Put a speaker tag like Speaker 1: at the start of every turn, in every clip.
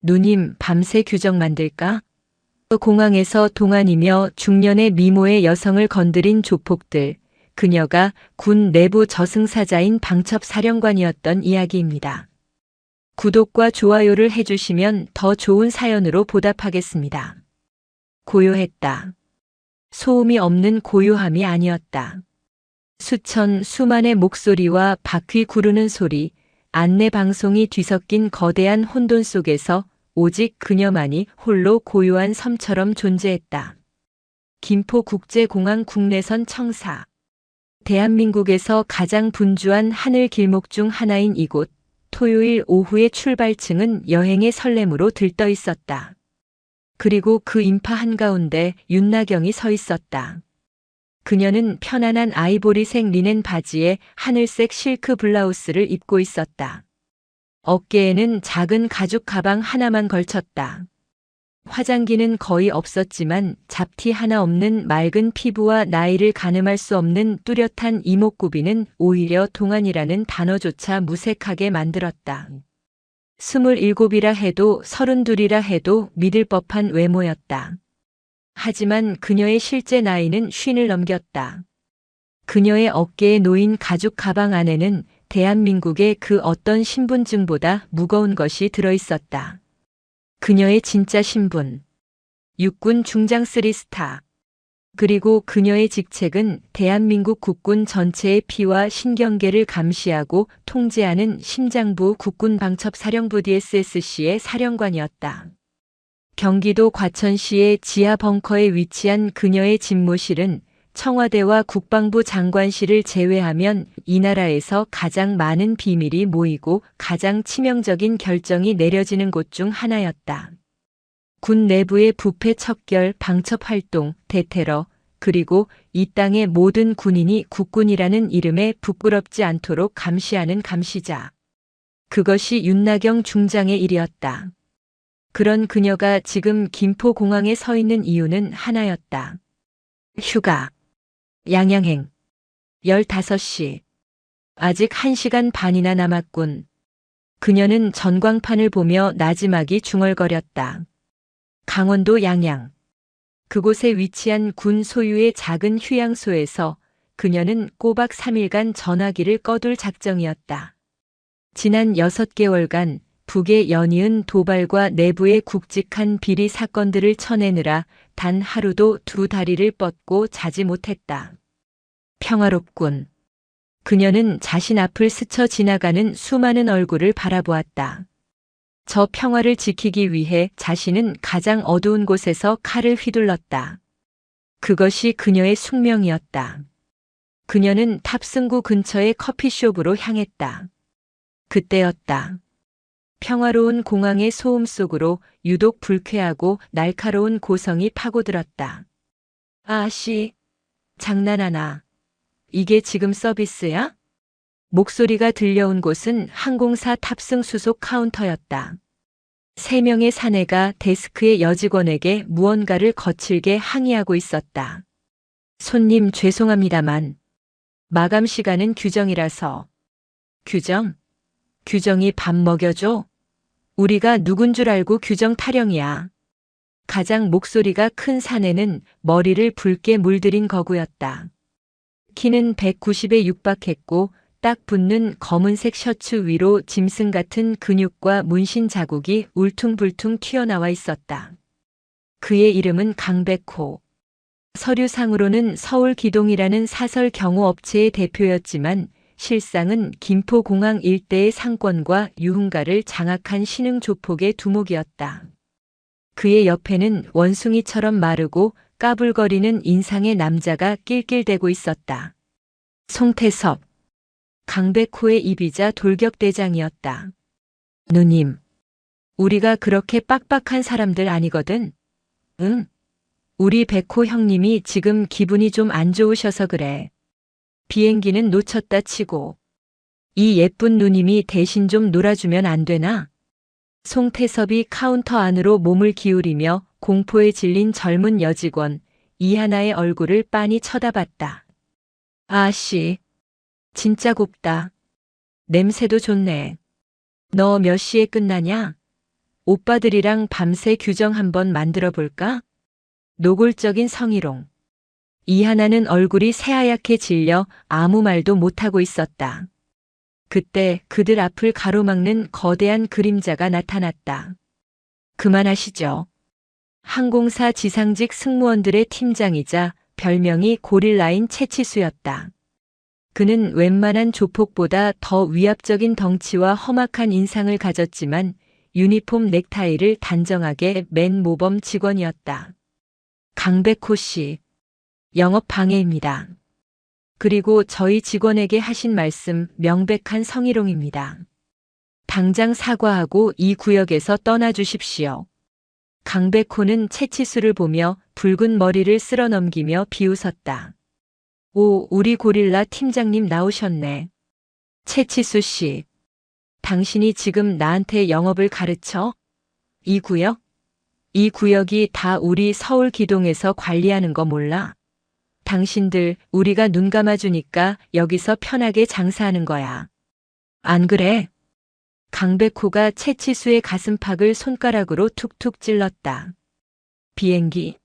Speaker 1: 누님, 밤새 규정 만들까? 공항에서 동안이며 중년의 미모의 여성을 건드린 조폭들, 그녀가 군 내부 저승사자인 방첩사령관이었던 이야기입니다. 구독과 좋아요를 해주시면 더 좋은 사연으로 보답하겠습니다. 고요했다. 소음이 없는 고요함이 아니었다. 수만의 목소리와 바퀴 구르는 소리, 안내 방송이 뒤섞인 거대한 혼돈 속에서 오직 그녀만이 홀로 고요한 섬처럼 존재했다. 김포국제공항 국내선 청사. 대한민국에서 가장 분주한 하늘 길목 중 하나인 이곳, 토요일 오후의 출발층은 여행의 설렘으로 들떠 있었다. 그리고 그 인파 한가운데 윤나경이 서 있었다. 그녀는 편안한 아이보리색 리넨 바지에 하늘색 실크 블라우스를 입고 있었다. 어깨에는 작은 가죽 가방 하나만 걸쳤다. 화장기는 거의 없었지만 잡티 하나 없는 맑은 피부와 나이를 가늠할 수 없는 뚜렷한 이목구비는 오히려 동안이라는 단어조차 무색하게 만들었다. 27이라 해도 32이라 해도 믿을 법한 외모였다. 하지만 그녀의 실제 나이는 50을 넘겼다. 그녀의 어깨에 놓인 가죽 가방 안에는 대한민국의 그 어떤 신분증보다 무거운 것이 들어있었다. 그녀의 진짜 신분. 육군 중장 3스타. 그리고 그녀의 직책은 대한민국 국군 전체의 피와 신경계를 감시하고 통제하는 심장부 국군방첩사령부 DSSC의 사령관이었다. 경기도 과천시의 지하 벙커에 위치한 그녀의 집무실은 청와대와 국방부 장관실을 제외하면 이 나라에서 가장 많은 비밀이 모이고 가장 치명적인 결정이 내려지는 곳 중 하나였다. 군 내부의 부패 척결, 방첩 활동, 대테러, 그리고 이 땅의 모든 군인이 국군이라는 이름에 부끄럽지 않도록 감시하는 감시자. 그것이 윤나경 중장의 일이었다. 그런 그녀가 지금 김포공항에 서 있는 이유는 하나였다. 휴가. 양양행. 15시. 아직 1시간 반이나 남았군. 그녀는 전광판을 보며 나지막이 중얼거렸다. 강원도 양양. 그곳에 위치한 군 소유의 작은 휴양소에서 그녀는 꼬박 3일간 전화기를 꺼둘 작정이었다. 지난 6개월간 북의 연이은 도발과 내부의 굵직한 비리 사건들을 쳐내느라 단 하루도 두 다리를 뻗고 자지 못했다. 평화롭군. 그녀는 자신 앞을 스쳐 지나가는 수많은 얼굴을 바라보았다. 저 평화를 지키기 위해 자신은 가장 어두운 곳에서 칼을 휘둘렀다. 그것이 그녀의 숙명이었다. 그녀는 탑승구 근처의 커피숍으로 향했다. 그때였다. 평화로운 공항의 소음 속으로 유독 불쾌하고 날카로운 고성이 파고들었다. 아씨, 장난하나. 이게 지금 서비스야? 목소리가 들려온 곳은 항공사 탑승 수속 카운터였다. 3명의 사내가 데스크의 여직원에게 무언가를 거칠게 항의하고 있었다. 손님 죄송합니다만 마감 시간은 규정이라서. 규정? 규정이 밥 먹여줘? 우리가 누군 줄 알고 규정 타령이야. 가장 목소리가 큰 사내는 머리를 붉게 물들인 거구였다. 키는 190에 육박했고 딱 붙는 검은색 셔츠 위로 짐승 같은 근육과 문신 자국이 울퉁불퉁 튀어나와 있었다. 그의 이름은 강백호. 서류상으로는 서울기동이라는 사설 경호업체의 대표였지만 실상은 김포공항 일대의 상권과 유흥가를 장악한 신흥 조폭의 두목이었다. 그의 옆에는 원숭이처럼 마르고 까불거리는 인상의 남자가 낄낄대고 있었다. 송태섭. 강백호의 입이자 돌격대장이었다. 누님, 우리가 그렇게 빡빡한 사람들 아니거든? 응? 우리 백호 형님이 지금 기분이 좀 안 좋으셔서 그래. 비행기는 놓쳤다 치고. 이 예쁜 누님이 대신 좀 놀아주면 안 되나? 송태섭이 카운터 안으로 몸을 기울이며 공포에 질린 젊은 여직원 이하나의 얼굴을 빤히 쳐다봤다. 아씨, 진짜 곱다. 냄새도 좋네. 너 몇 시에 끝나냐? 오빠들이랑 밤새 규정 한번 만들어 볼까? 노골적인 성희롱. 이하나는 얼굴이 새하얗게 질려 아무 말도 못하고 있었다. 그때 그들 앞을 가로막는 거대한 그림자가 나타났다. 그만하시죠. 항공사 지상직 승무원들의 팀장이자 별명이 고릴라인 채치수였다. 그는 웬만한 조폭보다 더 위압적인 덩치와 험악한 인상을 가졌지만 유니폼 넥타이를 단정하게 맨 모범 직원이었다. 강백호 씨, 영업 방해입니다. 그리고 저희 직원에게 하신 말씀 명백한 성희롱입니다. 당장 사과하고 이 구역에서 떠나주십시오. 강백호는 채치수를 보며 붉은 머리를 쓸어 넘기며 비웃었다. 오, 우리 고릴라 팀장님 나오셨네. 채치수 씨, 당신이 지금 나한테 영업을 가르쳐? 이 구역? 이 구역이 다 우리 서울 기동에서 관리하는 거 몰라? 당신들 우리가 눈 감아주니까 여기서 편하게 장사하는 거야. 안 그래? 강백호가 채치수의 가슴팍을 손가락으로 툭툭 찔렀다. 비행기.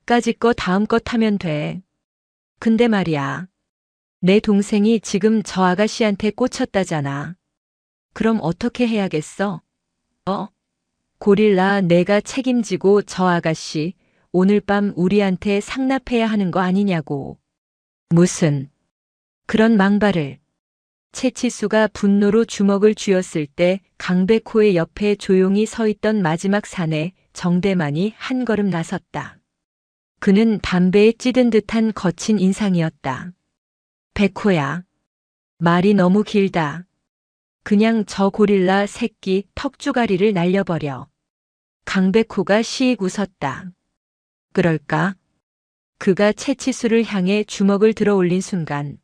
Speaker 1: 까짓 거 다음 거 타면 돼. 근데 말이야. 내 동생이 지금 저 아가씨한테 꽂혔다잖아. 그럼 어떻게 해야겠어? 고릴라 내가 책임지고 저 아가씨 오늘 밤 우리한테 상납해야 하는 거 아니냐고. 무슨 그런 망발을. 채치수가 분노로 주먹을 쥐었을 때 강백호의 옆에 조용히 서 있던 마지막 사내 정대만이 한 걸음 나섰다. 그는 담배에 찌든 듯한 거친 인상이었다. 백호야. 말이 너무 길다. 그냥 저 고릴라 새끼 턱주가리를 날려버려. 강백호가 시익 웃었다. 그럴까? 그가 채치수를 향해 주먹을 들어 올린 순간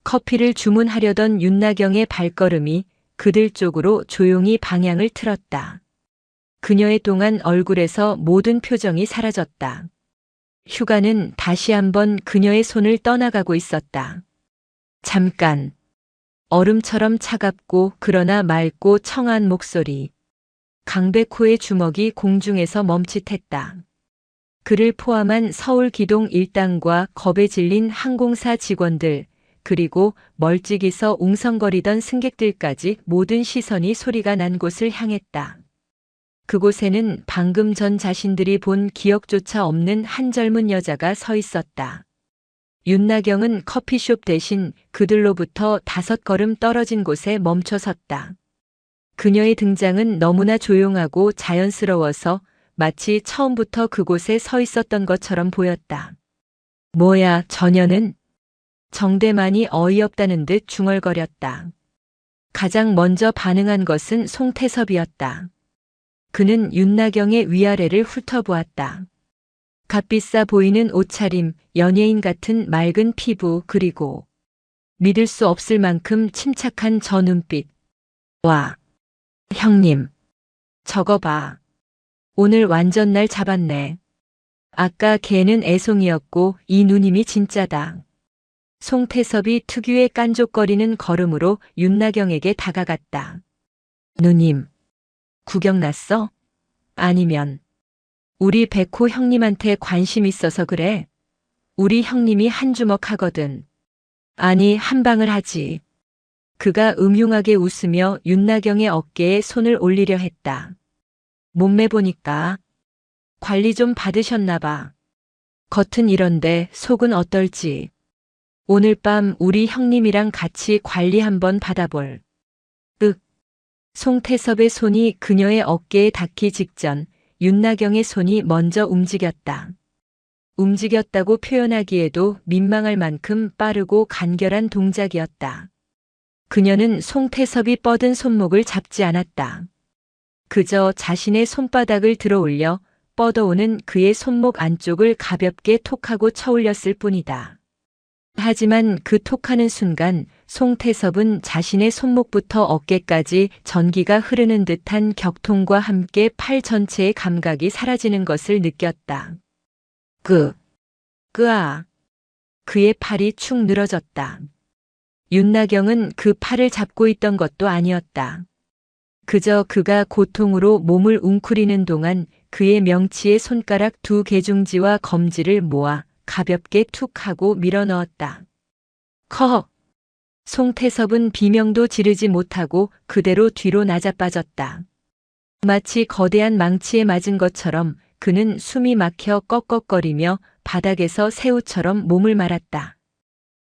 Speaker 1: 커피를 주문하려던 윤나경의 발걸음이 그들 쪽으로 조용히 방향을 틀었다. 그녀의 동안 얼굴에서 모든 표정이 사라졌다. 휴가는 다시 한번 그녀의 손을 떠나가고 있었다. 잠깐. 얼음처럼 차갑고 그러나 맑고 청아한 목소리. 강백호의 주먹이 공중에서 멈칫했다. 그를 포함한 서울 기동 일당과 겁에 질린 항공사 직원들, 그리고 멀찍이서 웅성거리던 승객들까지 모든 시선이 소리가 난 곳을 향했다. 그곳에는 방금 전 자신들이 본 기억조차 없는 한 젊은 여자가 서 있었다. 윤나경은 커피숍 대신 그들로부터 5걸음 떨어진 곳에 멈춰 섰다. 그녀의 등장은 너무나 조용하고 자연스러워서 마치 처음부터 그곳에 서 있었던 것처럼 보였다. 뭐야, 저녀는? 정대만이 어이없다는 듯 중얼거렸다. 가장 먼저 반응한 것은 송태섭이었다. 그는 윤나경의 위아래를 훑어보았다. 값비싸 보이는 옷차림, 연예인 같은 맑은 피부, 그리고 믿을 수 없을 만큼 침착한 저 눈빛. 와, 형님, 저거 봐. 오늘 완전 날 잡았네. 아까 걔는 애송이었고 이 누님이 진짜다. 송태섭이 특유의 깐족거리는 걸음으로 윤나경에게 다가갔다. 누님, 구경 났어? 아니면 우리 백호 형님한테 관심 있어서 그래? 우리 형님이 한 주먹 하거든. 아니, 한 방을 하지. 그가 음흉하게 웃으며 윤나경의 어깨에 손을 올리려 했다. 몸매 보니까 관리 좀 받으셨나 봐. 겉은 이런데 속은 어떨지. 오늘 밤 우리 형님이랑 같이 관리 한번 받아볼. 송태섭의 손이 그녀의 어깨에 닿기 직전 윤나경의 손이 먼저 움직였다. 움직였다고 표현하기에도 민망할 만큼 빠르고 간결한 동작이었다. 그녀는 송태섭이 뻗은 손목을 잡지 않았다. 그저 자신의 손바닥을 들어 올려 뻗어오는 그의 손목 안쪽을 가볍게 톡하고 쳐올렸을 뿐이다. 하지만 그 톡하는 순간 송태섭은 자신의 손목부터 어깨까지 전기가 흐르는 듯한 격통과 함께 팔 전체의 감각이 사라지는 것을 느꼈다. 끄아. 그의 팔이 축 늘어졌다. 윤나경은 그 팔을 잡고 있던 것도 아니었다. 그저 그가 고통으로 몸을 웅크리는 동안 그의 명치에 손가락 두 개중지와 검지를 모아 가볍게 툭 하고 밀어 넣었다. 커! 송태섭은 비명도 지르지 못하고 그대로 뒤로 낮아빠졌다. 마치 거대한 망치에 맞은 것처럼 그는 숨이 막혀 꺽꺽거리며 바닥에서 새우처럼 몸을 말았다.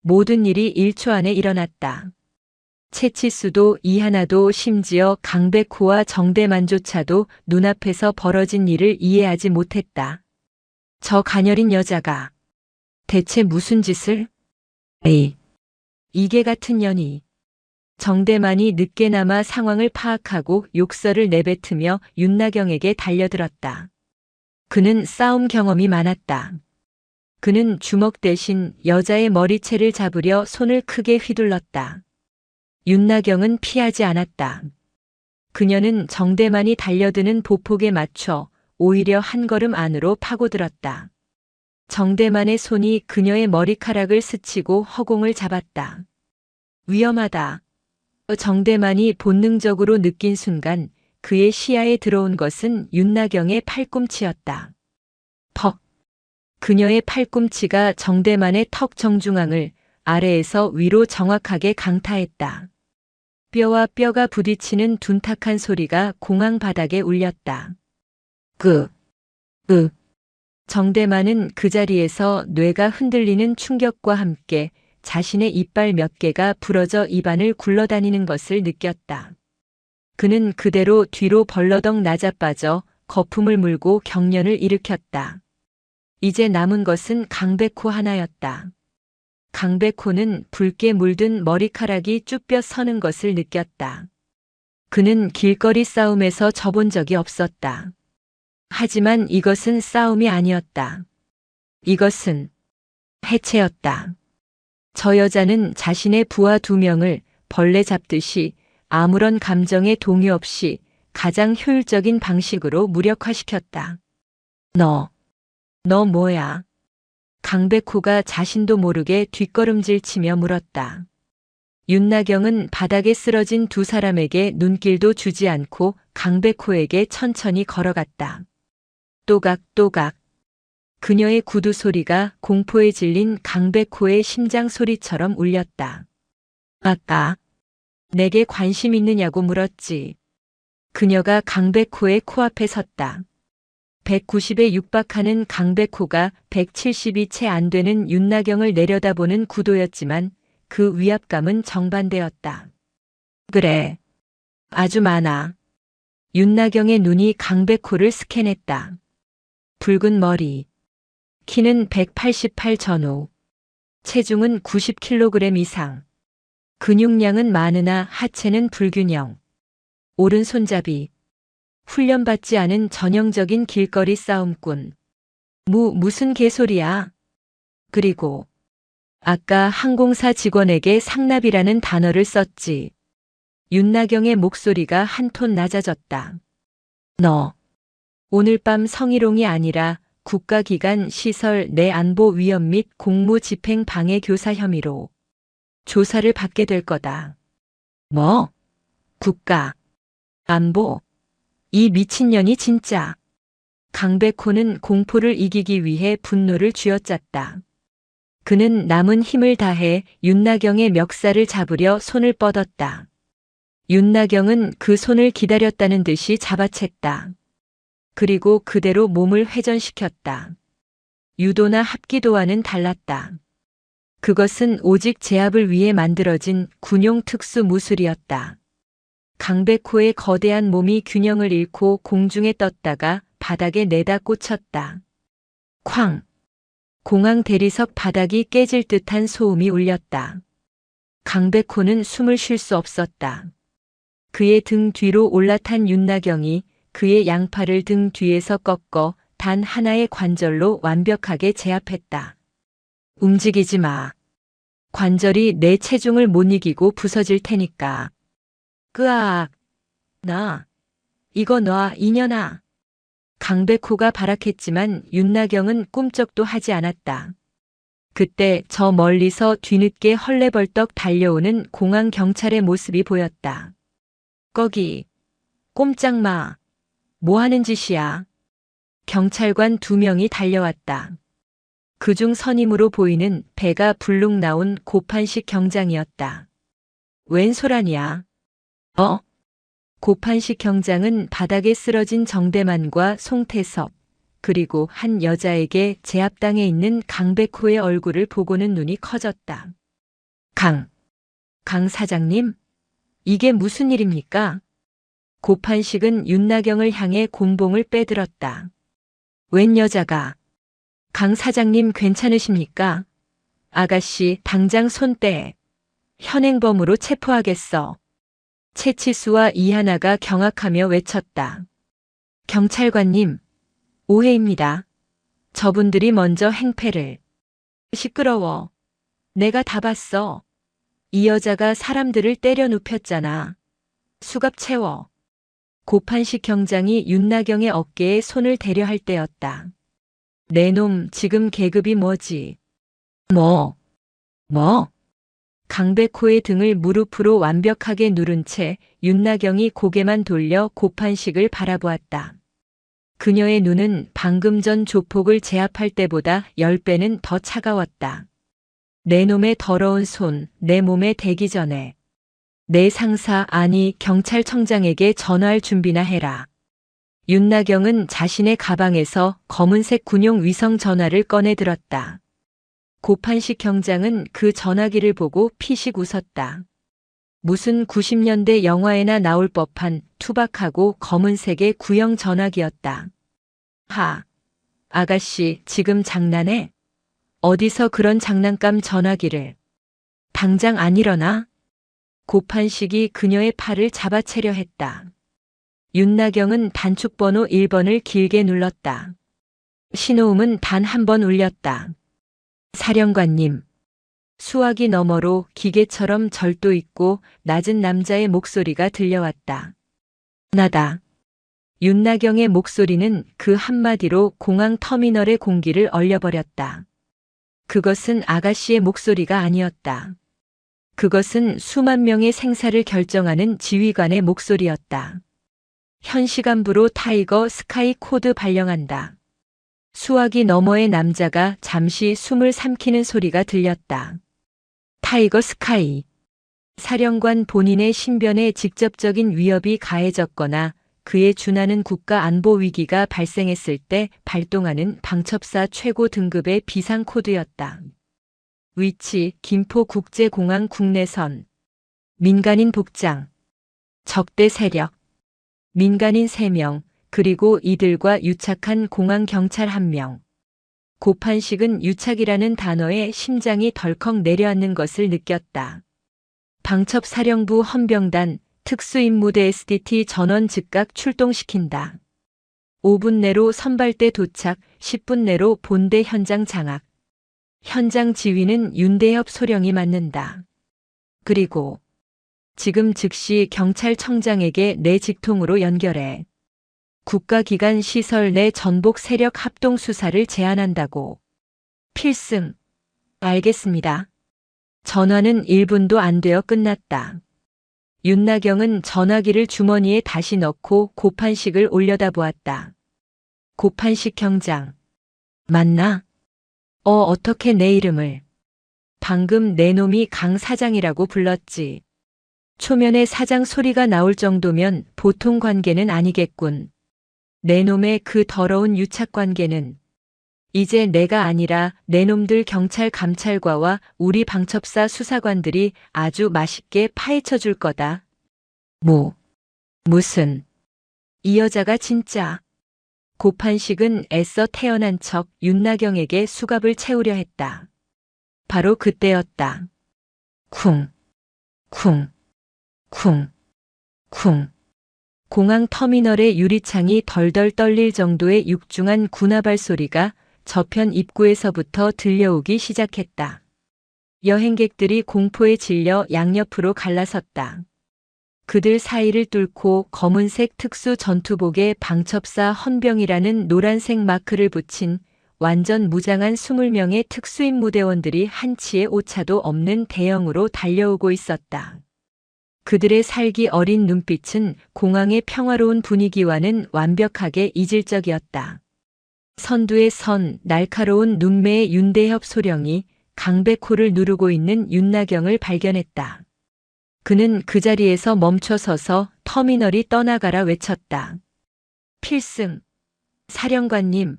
Speaker 1: 모든 일이 1초 안에 일어났다. 채치수도 이하나도 심지어 강백호와 정대만조차도 눈앞에서 벌어진 일을 이해하지 못했다. 저 가녀린 여자가 대체 무슨 짓을? 에이, 이게 같은 년이. 정대만이 늦게나마 상황을 파악하고 욕설을 내뱉으며 윤나경에게 달려들었다. 그는 싸움 경험이 많았다. 그는 주먹 대신 여자의 머리채를 잡으려 손을 크게 휘둘렀다. 윤나경은 피하지 않았다. 그녀는 정대만이 달려드는 보폭에 맞춰 오히려 한 걸음 안으로 파고들었다. 정대만의 손이 그녀의 머리카락을 스치고 허공을 잡았다. 위험하다. 정대만이 본능적으로 느낀 순간 그의 시야에 들어온 것은 윤나경의 팔꿈치였다. 퍽! 그녀의 팔꿈치가 정대만의 턱 정중앙을 아래에서 위로 정확하게 강타했다. 뼈와 뼈가 부딪히는 둔탁한 소리가 공항 바닥에 울렸다. 정대만은 그 자리에서 뇌가 흔들리는 충격과 함께 자신의 이빨 몇 개가 부러져 입안을 굴러다니는 것을 느꼈다. 그는 그대로 뒤로 벌러덩 낮아빠져 거품을 물고 경련을 일으켰다. 이제 남은 것은 강백호 하나였다. 강백호는 붉게 물든 머리카락이 쭈뼛 서는 것을 느꼈다. 그는 길거리 싸움에서 져본 적이 없었다. 하지만 이것은 싸움이 아니었다. 이것은 해체였다. 저 여자는 자신의 부하 2명을 벌레 잡듯이 아무런 감정에 동요 없이 가장 효율적인 방식으로 무력화시켰다. 너 뭐야? 강백호가 자신도 모르게 뒷걸음질 치며 물었다. 윤나경은 바닥에 쓰러진 2 사람에게 눈길도 주지 않고 강백호에게 천천히 걸어갔다. 또각또각. 그녀의 구두 소리가 공포에 질린 강백호의 심장 소리처럼 울렸다. 아까 내게 관심 있느냐고 물었지. 그녀가 강백호의 코앞에 섰다. 190에 육박하는 강백호가 170이 채 안 되는 윤나경을 내려다보는 구도였지만 그 위압감은 정반대였다. 그래. 아주 많아. 윤나경의 눈이 강백호를 스캔했다. 붉은 머리. 키는 188 전후. 체중은 90kg 이상. 근육량은 많으나 하체는 불균형. 오른손잡이. 훈련받지 않은 전형적인 길거리 싸움꾼. 무슨 개소리야. 그리고 아까 항공사 직원에게 상납이라는 단어를 썼지. 윤나경의 목소리가 한 톤 낮아졌다. 너 오늘 밤 성희롱이 아니라 국가기관 시설 내 안보 위험 및 공무 집행 방해 교사 혐의로 조사를 받게 될 거다. 뭐? 국가 안보? 이 미친년이 진짜. 강백호는 공포를 이기기 위해 분노를 쥐어짰다. 그는 남은 힘을 다해 윤나경의 멱살을 잡으려 손을 뻗었다. 윤나경은 그 손을 기다렸다는 듯이 잡아챘다. 그리고 그대로 몸을 회전시켰다. 유도나 합기도와는 달랐다. 그것은 오직 제압을 위해 만들어진 군용 특수 무술이었다. 강백호의 거대한 몸이 균형을 잃고 공중에 떴다가 바닥에 내다 꽂혔다. 쾅! 공항 대리석 바닥이 깨질 듯한 소음이 울렸다. 강백호는 숨을 쉴 수 없었다. 그의 등 뒤로 올라탄 윤나경이 그의 양팔을 등 뒤에서 꺾어 단 하나의 관절로 완벽하게 제압했다. 움직이지 마. 관절이 내 체중을 못 이기고 부서질 테니까. 끄악. 이거 놔, 이년아. 강백호가 발악했지만 윤나경은 꿈쩍도 하지 않았다. 그때 저 멀리서 뒤늦게 헐레벌떡 달려오는 공항 경찰의 모습이 보였다. 거기, 꼼짝 마. 뭐 하는 짓이야? 경찰관 2명이 달려왔다. 그중 선임으로 보이는 배가 불룩 나온 고판식 경장이었다. 웬 소란이야? 고판식 경장은 바닥에 쓰러진 정대만과 송태섭, 그리고 한 여자에게 제압당해 있는 강백호의 얼굴을 보고는 눈이 커졌다. 강 사장님? 이게 무슨 일입니까? 고판식은 윤나경을 향해 곤봉을 빼들었다. 웬 여자가? 강 사장님 괜찮으십니까? 아가씨 당장 손 떼. 현행범으로 체포하겠어. 채치수와 이하나가 경악하며 외쳤다. 경찰관님, 오해입니다. 저분들이 먼저 행패를. 시끄러워. 내가 다 봤어. 이 여자가 사람들을 때려 눕혔잖아. 수갑 채워. 고판식 경장이 윤나경의 어깨에 손을 대려 할 때였다. 내 놈 지금 계급이 뭐지? 뭐? 강백호의 등을 무릎으로 완벽하게 누른 채 윤나경이 고개만 돌려 고판식을 바라보았다. 그녀의 눈은 방금 전 조폭을 제압할 때보다 10배는 더 차가웠다. 내 놈의 더러운 손, 내 몸에 대기 전에. 내 상사 아니 경찰청장에게 전화할 준비나 해라. 윤나경은 자신의 가방에서 검은색 군용 위성 전화를 꺼내 들었다. 고판식 경장은 그 전화기를 보고 피식 웃었다. 무슨 90년대 영화에나 나올 법한 투박하고 검은색의 구형 전화기였다. 아가씨 지금 장난해? 어디서 그런 장난감 전화기를. 당장 안 일어나? 고판식이 그녀의 팔을 잡아채려 했다. 윤나경은 단축번호 1번을 길게 눌렀다. 신호음은 단 한 번 울렸다. 사령관님. 수화기 너머로 기계처럼 절도 있고 낮은 남자의 목소리가 들려왔다. 나다. 윤나경의 목소리는 그 한마디로 공항 터미널의 공기를 얼려버렸다. 그것은 아가씨의 목소리가 아니었다. 그것은 수만 명의 생사를 결정하는 지휘관의 목소리였다. 현 시간부로 타이거 스카이 코드 발령한다. 수화기 너머의 남자가 잠시 숨을 삼키는 소리가 들렸다. 타이거 스카이. 사령관 본인의 신변에 직접적인 위협이 가해졌거나 그에 준하는 국가 안보 위기가 발생했을 때 발동하는 방첩사 최고 등급의 비상 코드였다. 위치 김포국제공항 국내선. 민간인 복장. 적대 세력. 민간인 3명, 그리고 이들과 유착한 공항 경찰 1명. 고판식은 유착이라는 단어에 심장이 덜컥 내려앉는 것을 느꼈다. 방첩사령부 헌병단 특수임무대 SDT 전원 즉각 출동시킨다. 5분 내로 선발대 도착, 10분 내로 본대 현장 장악. 현장 지휘는 윤대엽 소령이 맡는다. 그리고 지금 즉시 경찰청장에게 내 직통으로 연결해. 국가기관 시설 내 전복 세력 합동 수사를 제안한다고. 필승. 알겠습니다. 전화는 1분도 안 되어 끝났다. 윤나경은 전화기를 주머니에 다시 넣고 고판식을 올려다보았다. 고판식 경장. 맞나? 어떻게 내 이름을. 방금 내 놈이 강 사장이라고 불렀지. 초면에 사장 소리가 나올 정도면 보통 관계는 아니겠군. 내 놈의 그 더러운 유착 관계는 이제 내가 아니라 내 놈들 경찰 감찰과와 우리 방첩사 수사관들이 아주 맛있게 파헤쳐 줄 거다. 무슨. 이 여자가 진짜. 고판식은 애써 태어난 척 윤나경에게 수갑을 채우려 했다. 바로 그때였다. 쿵. 공항 터미널의 유리창이 덜덜 떨릴 정도의 육중한 군화발 소리가 저편 입구에서부터 들려오기 시작했다. 여행객들이 공포에 질려 양옆으로 갈라섰다. 그들 사이를 뚫고 검은색 특수 전투복에 방첩사 헌병이라는 노란색 마크를 붙인 완전 무장한 20명의 특수임무대원들이 한치의 오차도 없는 대형으로 달려오고 있었다. 그들의 살기 어린 눈빛은 공항의 평화로운 분위기와는 완벽하게 이질적이었다. 선두의 날카로운 눈매의 윤대협 소령이 강백호를 누르고 있는 윤나경을 발견했다. 그는 그 자리에서 멈춰 서서 터미널이 떠나가라 외쳤다. 필승, 사령관님,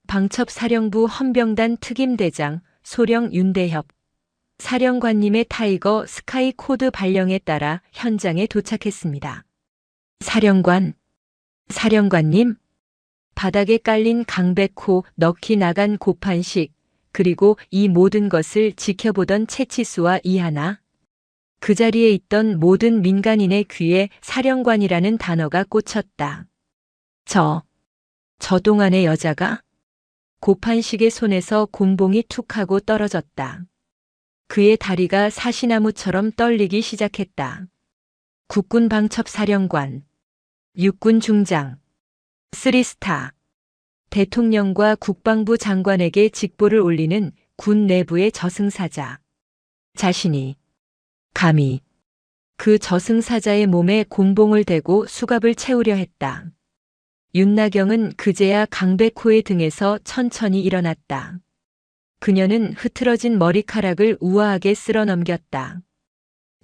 Speaker 1: 방첩사령부 헌병단 특임대장 소령 윤대협, 사령관님의 타이거 스카이 코드 발령에 따라 현장에 도착했습니다. 사령관님, 바닥에 깔린 강백호, 넋이 나간 고판식, 그리고 이 모든 것을 지켜보던 채치수와 이하나. 그 자리에 있던 모든 민간인의 귀에 사령관이라는 단어가 꽂혔다. 저 동안의 여자가? 고판식의 손에서 곤봉이 툭 하고 떨어졌다. 그의 다리가 사시나무처럼 떨리기 시작했다. 국군 방첩사령관, 육군 중장, 3스타, 대통령과 국방부 장관에게 직보를 올리는 군 내부의 저승사자. 자신이 감히 그 저승사자의 몸에 곤봉을 대고 수갑을 채우려 했다. 윤나경은 그제야 강백호의 등에서 천천히 일어났다. 그녀는 흐트러진 머리카락을 우아하게 쓸어 넘겼다.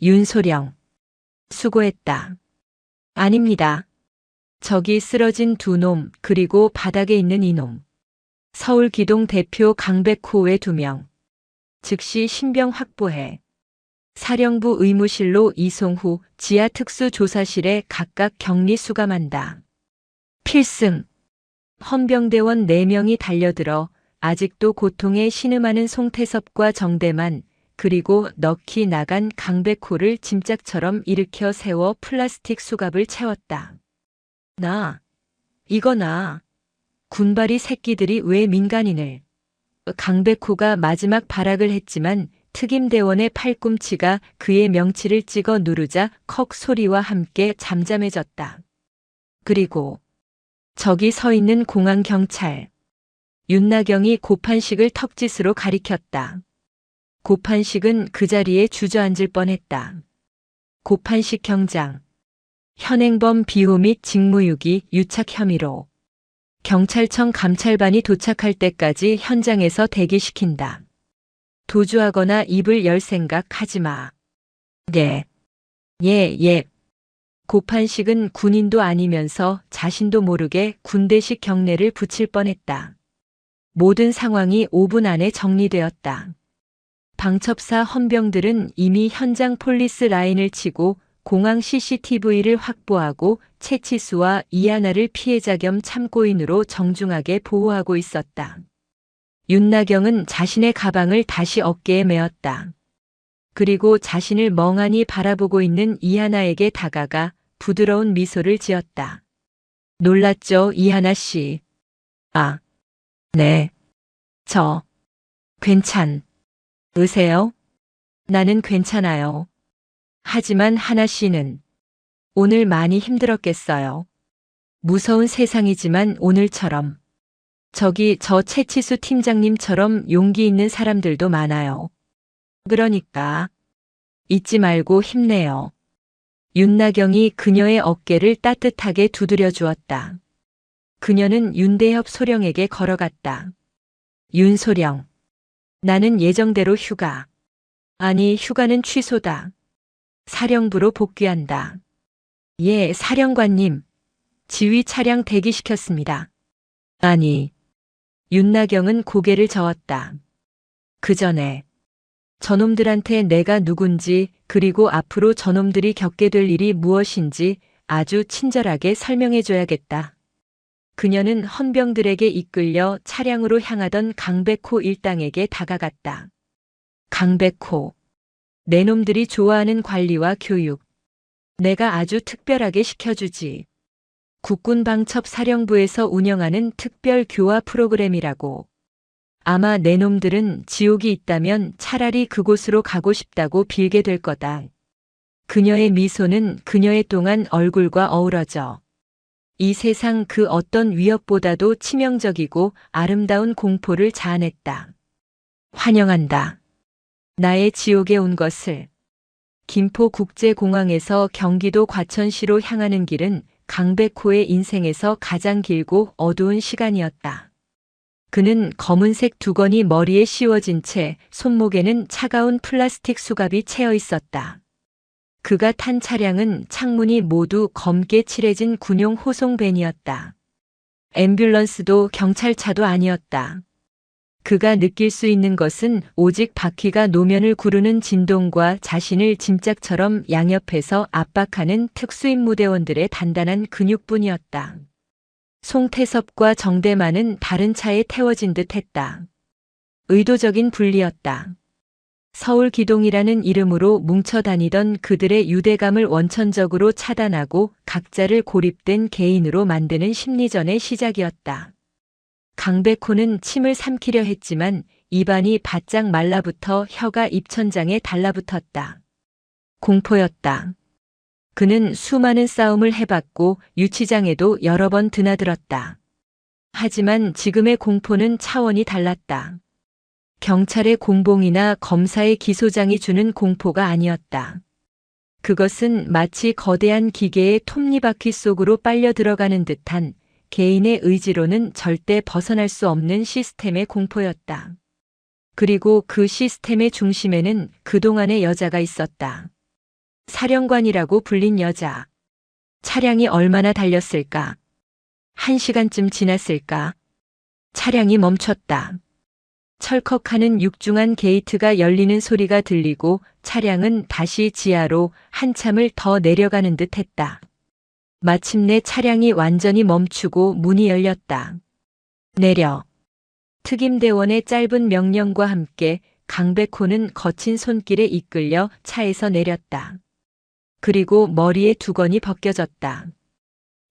Speaker 1: 윤소령, 수고했다. 아닙니다. 저기 쓰러진 두 놈, 그리고 바닥에 있는 이놈. 서울기동 대표 강백호 외 2명. 즉시 신병 확보해 사령부 의무실로 이송 후 지하특수조사실에 각각 격리 수감한다. 필승. 헌병대원 4명이 달려들어 아직도 고통에 신음하는 송태섭과 정대만, 그리고 넋이 나간 강백호를 짐짝처럼 일으켜 세워 플라스틱 수갑을 채웠다. 군발이 새끼들이 왜 민간인을. 강백호가 마지막 발악을 했지만 특임대원의 팔꿈치가 그의 명치를 찍어 누르자 컥 소리와 함께 잠잠해졌다. 그리고 저기 서 있는 공항 경찰. 윤나경이 고판식을 턱짓으로 가리켰다. 고판식은 그 자리에 주저앉을 뻔했다. 고판식 경장. 현행범 비호 및 직무유기 유착 혐의로 경찰청 감찰반이 도착할 때까지 현장에서 대기시킨다. 도주하거나 입을 열 생각 하지 마. 예. 고판식은 군인도 아니면서 자신도 모르게 군대식 경례를 붙일 뻔했다. 모든 상황이 5분 안에 정리되었다. 방첩사 헌병들은 이미 현장 폴리스 라인을 치고 공항 CCTV를 확보하고 채치수와 이하나를 피해자 겸 참고인으로 정중하게 보호하고 있었다. 윤나경은 자신의 가방을 다시 어깨에 메었다. 그리고 자신을 멍하니 바라보고 있는 이하나에게 다가가 부드러운 미소를 지었다. 놀랐죠, 이하나 씨? 아, 네. 으세요? 나는 괜찮아요. 하지만 하나 씨는 오늘 많이 힘들었겠어요. 무서운 세상이지만 오늘처럼. 저 채치수 팀장님처럼 용기 있는 사람들도 많아요. 그러니까 잊지 말고 힘내요. 윤나경이 그녀의 어깨를 따뜻하게 두드려 주었다. 그녀는 윤대협 소령에게 걸어갔다. 윤소령, 나는 예정대로 휴가. 아니, 휴가는 취소다. 사령부로 복귀한다. 예, 사령관님. 지휘 차량 대기시켰습니다. 아니. 윤나경은 고개를 저었다. 그 전에 저놈들한테 내가 누군지, 그리고 앞으로 저놈들이 겪게 될 일이 무엇인지 아주 친절하게 설명해줘야겠다. 그녀는 헌병들에게 이끌려 차량으로 향하던 강백호 일당에게 다가갔다. 강백호, 내 놈들이 좋아하는 관리와 교육. 내가 아주 특별하게 시켜주지. 국군방첩사령부에서 운영하는 특별 교화 프로그램이라고. 아마 내 놈들은 지옥이 있다면 차라리 그곳으로 가고 싶다고 빌게 될 거다. 그녀의 미소는 그녀의 동안 얼굴과 어우러져 이 세상 그 어떤 위협보다도 치명적이고 아름다운 공포를 자아냈다. 환영한다. 나의 지옥에 온 것을. 김포국제공항에서 경기도 과천시로 향하는 길은 강백호의 인생에서 가장 길고 어두운 시간이었다. 그는 검은색 두건이 머리에 씌워진 채 손목에는 차가운 플라스틱 수갑이 채여 있었다. 그가 탄 차량은 창문이 모두 검게 칠해진 군용 호송밴이었다. 앰뷸런스도 경찰차도 아니었다. 그가 느낄 수 있는 것은 오직 바퀴가 노면을 구르는 진동과 자신을 짐짝처럼 양옆에서 압박하는 특수임무대원들의 단단한 근육뿐이었다. 송태섭과 정대만은 다른 차에 태워진 듯 했다. 의도적인 분리였다. 서울 기동이라는 이름으로 뭉쳐다니던 그들의 유대감을 원천적으로 차단하고 각자를 고립된 개인으로 만드는 심리전의 시작이었다. 강백호는 침을 삼키려 했지만 입안이 바짝 말라붙어 혀가 입천장에 달라붙었다. 공포였다. 그는 수많은 싸움을 해봤고 유치장에도 여러 번 드나들었다. 하지만 지금의 공포는 차원이 달랐다. 경찰의 공봉이나 검사의 기소장이 주는 공포가 아니었다. 그것은 마치 거대한 기계의 톱니바퀴 속으로 빨려 들어가는 듯한 개인의 의지로는 절대 벗어날 수 없는 시스템의 공포였다. 그리고 그 시스템의 중심에는 그동안의 여자가 있었다. 사령관이라고 불린 여자. 차량이 얼마나 달렸을까? 1시간쯤 지났을까? 차량이 멈췄다. 철컥하는 육중한 게이트가 열리는 소리가 들리고 차량은 다시 지하로 한참을 더 내려가는 듯 했다. 마침내 차량이 완전히 멈추고 문이 열렸다. 내려. 특임대원의 짧은 명령과 함께 강백호는 거친 손길에 이끌려 차에서 내렸다. 그리고 머리에 두건이 벗겨졌다.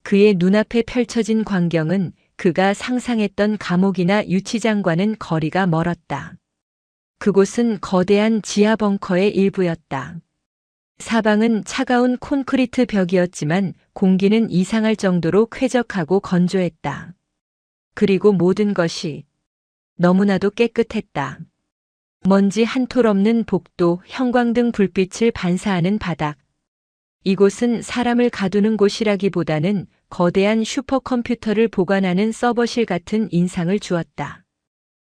Speaker 1: 그의 눈앞에 펼쳐진 광경은 그가 상상했던 감옥이나 유치장과는 거리가 멀었다. 그곳은 거대한 지하 벙커의 일부였다. 사방은 차가운 콘크리트 벽이었지만 공기는 이상할 정도로 쾌적하고 건조했다. 그리고 모든 것이 너무나도 깨끗했다. 먼지 한 톨 없는 복도, 형광등 불빛을 반사하는 바닥. 이곳은 사람을 가두는 곳이라기보다는 거대한 슈퍼컴퓨터를 보관하는 서버실 같은 인상을 주었다.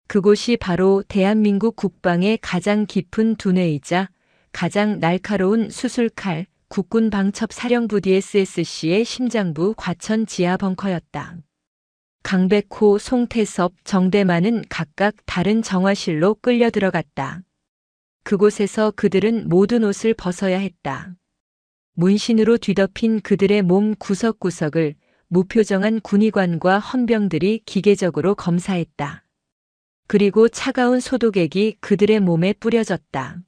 Speaker 1: 그곳이 바로 대한민국 국방의 가장 깊은 두뇌이자 가장 날카로운 수술칼, 국군 방첩 사령부 DSSC의 심장부 과천 지하 벙커였다. 강백호, 송태섭, 정대만은 각각 다른 정화실로 끌려 들어갔다. 그곳에서 그들은 모든 옷을 벗어야 했다. 문신으로 뒤덮인 그들의 몸 구석구석을 무표정한 군의관과 헌병들이 기계적으로 검사했다. 그리고 차가운 소독액이 그들의 몸에 뿌려졌다.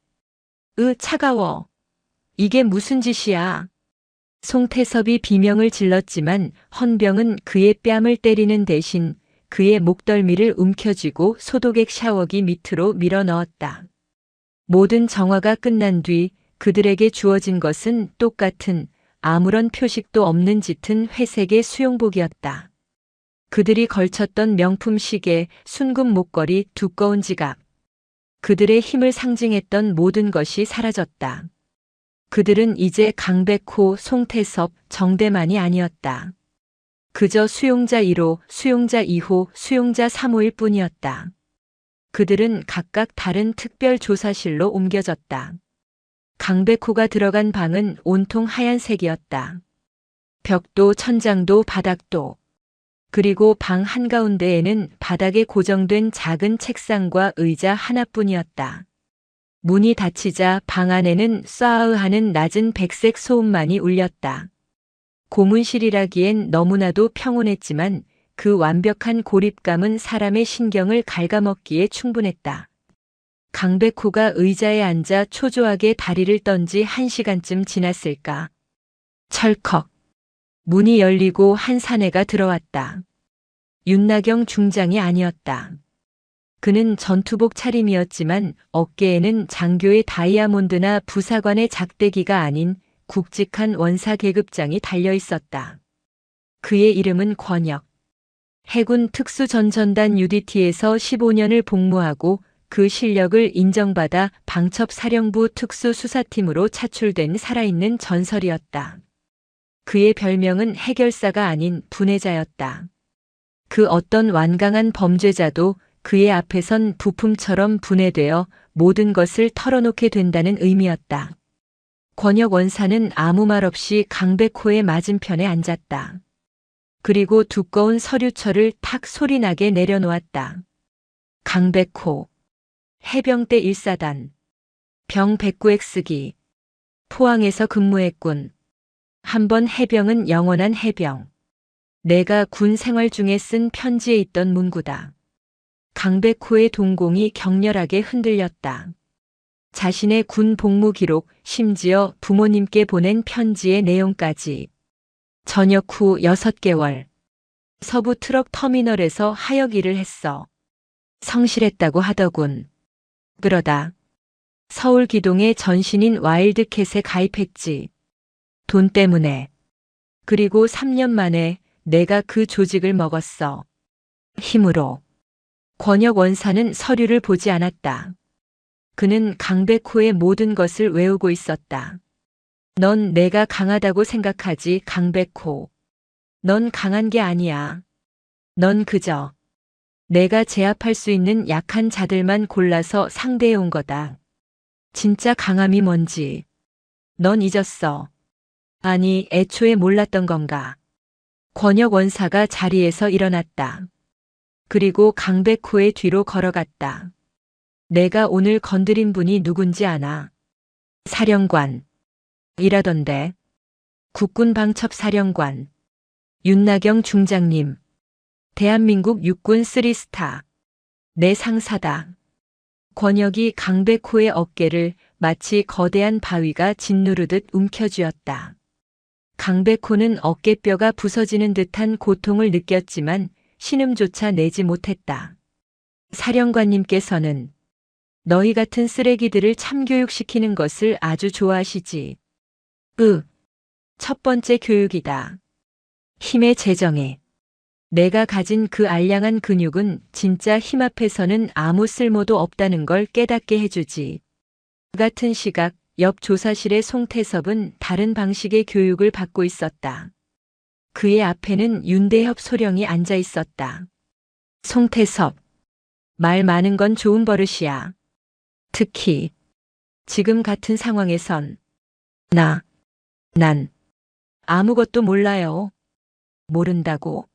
Speaker 1: 차가워. 이게 무슨 짓이야? 송태섭이 비명을 질렀지만 헌병은 그의 뺨을 때리는 대신 그의 목덜미를 움켜쥐고 소독액 샤워기 밑으로 밀어 넣었다. 모든 정화가 끝난 뒤 그들에게 주어진 것은 똑같은 아무런 표식도 없는 짙은 회색의 수용복이었다. 그들이 걸쳤던 명품 시계, 순금 목걸이, 두꺼운 지갑. 그들의 힘을 상징했던 모든 것이 사라졌다. 그들은 이제 강백호, 송태섭, 정대만이 아니었다. 그저 수용자 1호, 수용자 2호, 수용자 3호일 뿐이었다. 그들은 각각 다른 특별조사실로 옮겨졌다. 강백호가 들어간 방은 온통 하얀색이었다. 벽도 천장도 바닥도. 그리고 방 한가운데에는 바닥에 고정된 작은 책상과 의자 하나뿐이었다. 문이 닫히자 방 안에는 쏴으 하는 낮은 백색 소음만이 울렸다. 고문실이라기엔 너무나도 평온했지만 그 완벽한 고립감은 사람의 신경을 갉아먹기에 충분했다. 강백호가 의자에 앉아 초조하게 다리를 떤 지 1시간쯤 지났을까. 철컥. 문이 열리고 한 사내가 들어왔다. 윤나경 중장이 아니었다. 그는 전투복 차림이었지만 어깨에는 장교의 다이아몬드나 부사관의 작대기가 아닌 굵직한 원사 계급장이 달려 있었다. 그의 이름은 권혁. 해군 특수전전단 UDT에서 15년을 복무하고 그 실력을 인정받아 방첩사령부 특수수사팀으로 차출된 살아있는 전설이었다. 그의 별명은 해결사가 아닌 분해자였다. 그 어떤 완강한 범죄자도 그의 앞에선 부품처럼 분해되어 모든 것을 털어놓게 된다는 의미였다. 권혁 원사는 아무 말 없이 강백호의 맞은편에 앉았다. 그리고 두꺼운 서류철을 탁 소리나게 내려놓았다. 강백호, 해병대 1사단, 병 109X기, 포항에서 근무했군. 한번 해병은 영원한 해병. 내가 군 생활 중에 쓴 편지에 있던 문구다. 강백호의 동공이 격렬하게 흔들렸다. 자신의 군 복무 기록, 심지어 부모님께 보낸 편지의 내용까지. 전역 후 6개월. 서부 트럭 터미널에서 하역 일을 했어. 성실했다고 하더군. 그러다 서울 기동의 전신인 와일드캣에 가입했지. 돈 때문에. 그리고 3년 만에 내가 그 조직을 먹었어. 힘으로. 권혁 원사는 서류를 보지 않았다. 그는 강백호의 모든 것을 외우고 있었다. 넌 내가 강하다고 생각하지, 강백호. 넌 강한 게 아니야. 넌 그저 내가 제압할 수 있는 약한 자들만 골라서 상대해온 거다. 진짜 강함이 뭔지 넌 잊었어. 아니, 애초에 몰랐던 건가. 권혁 원사가 자리에서 일어났다. 그리고 강백호의 뒤로 걸어갔다. 내가 오늘 건드린 분이 누군지 아나? 사령관. 이라던데. 국군 방첩사령관. 윤나경 중장님. 대한민국 육군 3스타. 내 상사다. 권혁이 강백호의 어깨를 마치 거대한 바위가 짓누르듯 움켜쥐었다. 강백호는 어깨뼈가 부서지는 듯한 고통을 느꼈지만 신음조차 내지 못했다. 사령관님께서는 너희 같은 쓰레기들을 참교육시키는 것을 아주 좋아하시지. 첫 번째 교육이다. 힘의 재정에. 내가 가진 그 알량한 근육은 진짜 힘 앞에서는 아무 쓸모도 없다는 걸 깨닫게 해주지. 그 같은 시각 옆 조사실의 송태섭은 다른 방식의 교육을 받고 있었다. 그의 앞에는 윤대협 소령이 앉아 있었다. 송태섭. 말 많은 건 좋은 버릇이야. 특히 지금 같은 상황에선 난 아무것도 몰라요. 모른다고.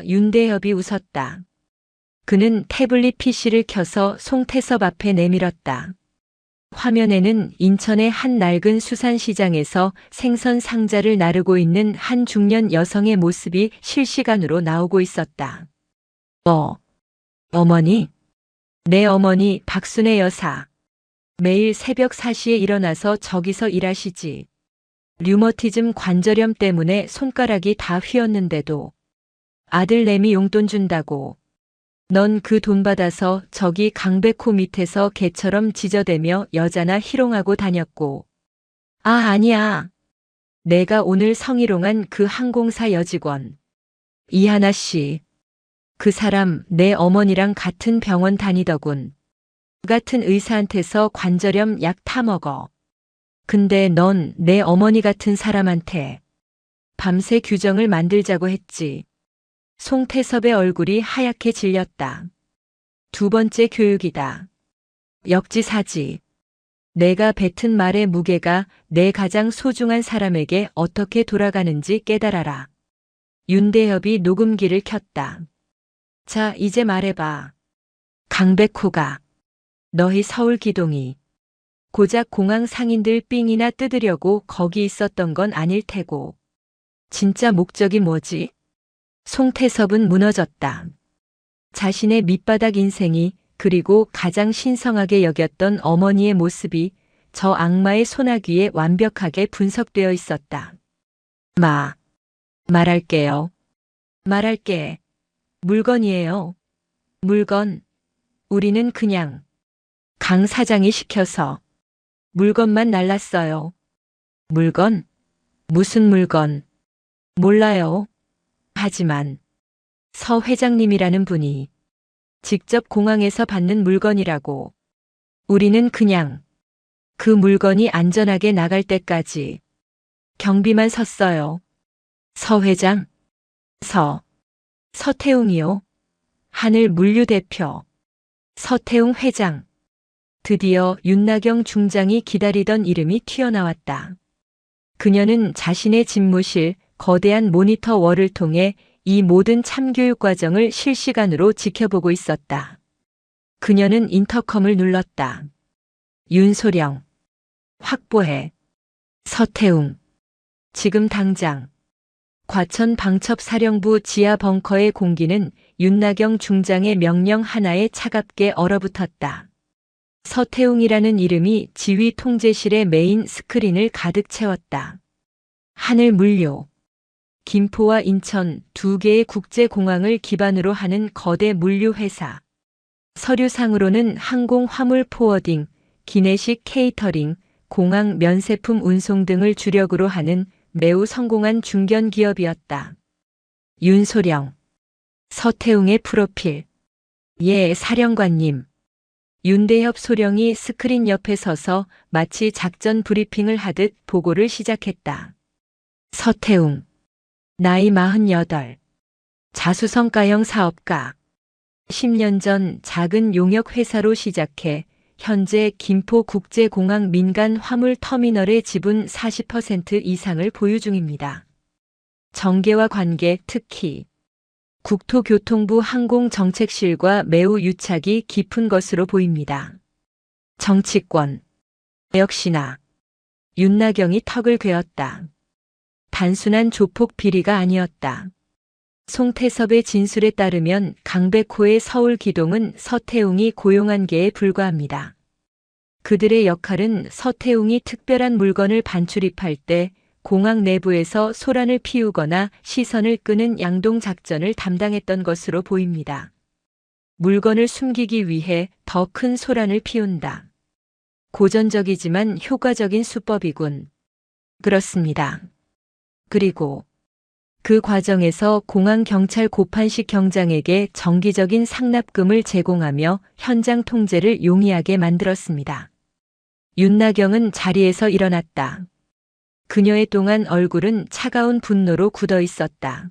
Speaker 1: 윤대협이 웃었다. 그는 태블릿 PC를 켜서 송태섭 앞에 내밀었다. 화면에는 인천의 한 낡은 수산시장에서 생선 상자를 나르고 있는 한 중년 여성의 모습이 실시간으로 나오고 있었다. 어머니? 내 어머니 박순애 여사. 매일 새벽 4시에 일어나서 저기서 일하시지. 류머티즘 관절염 때문에 손가락이 다 휘었는데도 아들 내미 용돈 준다고. 넌 그 돈 받아서 저기 강백호 밑에서 개처럼 지저대며 여자나 희롱하고 다녔고. 아니야. 내가 오늘 성희롱한 그 항공사 여직원. 이하나 씨. 그 사람 내 어머니랑 같은 병원 다니더군. 그 같은 의사한테서 관절염 약 타먹어. 근데 넌 내 어머니 같은 사람한테 밤새 규정을 만들자고 했지. 송태섭의 얼굴이 하얗게 질렸다. 두 번째 교육이다. 역지사지. 내가 뱉은 말의 무게가 내 가장 소중한 사람에게 어떻게 돌아가는지 깨달아라. 윤대협이 녹음기를 켰다. 자, 이제 말해봐. 강백호가 너희 서울 기동이 고작 공항 상인들 삥이나 뜯으려고 거기 있었던 건 아닐 테고. 진짜 목적이 뭐지? 송태섭은 무너졌다. 자신의 밑바닥 인생이 그리고 가장 신성하게 여겼던 어머니의 모습이 저 악마의 소나귀에 완벽하게 분석되어 있었다. 말할게요. 말할게. 물건이에요. 물건. 우리는 그냥 강 사장이 시켜서 물건만 날랐어요. 물건? 무슨 물건? 몰라요. 하지만 서 회장님이라는 분이 직접 공항에서 받는 물건이라고. 우리는 그냥 그 물건이 안전하게 나갈 때까지 경비만 섰어요. 서 회장, 서태웅이요. 하늘 물류 대표, 서태웅 회장. 드디어 윤나경 중장이 기다리던 이름이 튀어나왔다. 그녀는 자신의 집무실 거대한 모니터 월을 통해 이 모든 참교육 과정을 실시간으로 지켜보고 있었다. 그녀는 인터컴을 눌렀다. 윤소령. 확보해. 서태웅. 지금 당장. 과천 방첩사령부 지하 벙커의 공기는 윤나경 중장의 명령 하나에 차갑게 얼어붙었다. 서태웅이라는 이름이 지휘 통제실의 메인 스크린을 가득 채웠다. 하늘 물류. 김포와 인천 두 개의 국제공항을 기반으로 하는 거대 물류 회사. 서류상으로는 항공 화물 포워딩, 기내식 케이터링, 공항 면세품 운송 등을 주력으로 하는 매우 성공한 중견 기업이었다. 윤소령. 서태웅의 프로필. 예, 사령관님. 윤대협 소령이 스크린 옆에 서서 마치 작전 브리핑을 하듯 보고를 시작했다. 서태웅. 나이 48. 자수성가형 사업가. 10년 전 작은 용역 회사로 시작해 현재 김포국제공항 민간 화물 터미널의 지분 40% 이상을 보유 중입니다. 정계와 관계, 특히 국토교통부 항공정책실과 매우 유착이 깊은 것으로 보입니다. 정치권. 역시나 윤나경이 턱을 괴었다. 단순한 조폭 비리가 아니었다. 송태섭의 진술에 따르면 강백호의 서울 기동은 서태웅이 고용한 게에 불과합니다. 그들의 역할은 서태웅이 특별한 물건을 반출입할 때 공항 내부에서 소란을 피우거나 시선을 끄는 양동 작전을 담당했던 것으로 보입니다. 물건을 숨기기 위해 더 큰 소란을 피운다. 고전적이지만 효과적인 수법이군. 그렇습니다. 그리고 그 과정에서 공항 경찰 고판식 경장에게 정기적인 상납금을 제공하며 현장 통제를 용이하게 만들었습니다. 윤나경은 자리에서 일어났다. 그녀의 동안 얼굴은 차가운 분노로 굳어 있었다.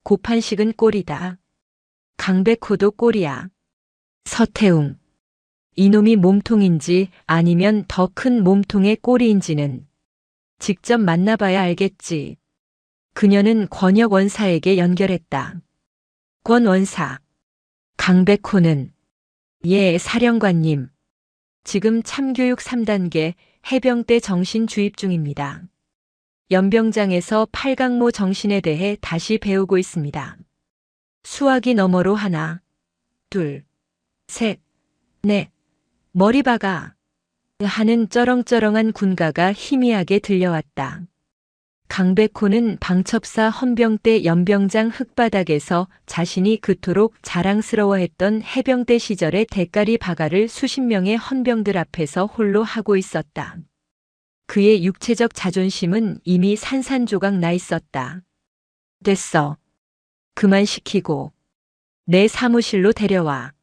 Speaker 1: 고판식은 꼴이다. 강백호도 꼴이야. 서태웅. 이놈이 몸통인지 아니면 더 큰 몸통의 꼴인지는 직접 만나봐야 알겠지. 그녀는 권혁 원사에게 연결했다. 권 원사. 강백호는 예, 사령관님. 지금 참교육 3단계 해병대 정신 주입 중입니다. 연병장에서 8강모 정신에 대해 다시 배우고 있습니다. 수화기 너머로 하나, 둘, 셋, 넷, 머리 박아 하는 쩌렁쩌렁한 군가가 희미하게 들려왔다. 강백호는 방첩사 헌병대 연병장 흙바닥에서 자신이 그토록 자랑스러워했던 해병대 시절의 대가리 바가를 수십 명의 헌병들 앞에서 홀로 하고 있었다. 그의 육체적 자존심은 이미 산산조각 나 있었다. 됐어. 그만 시키고 내 사무실로 데려와.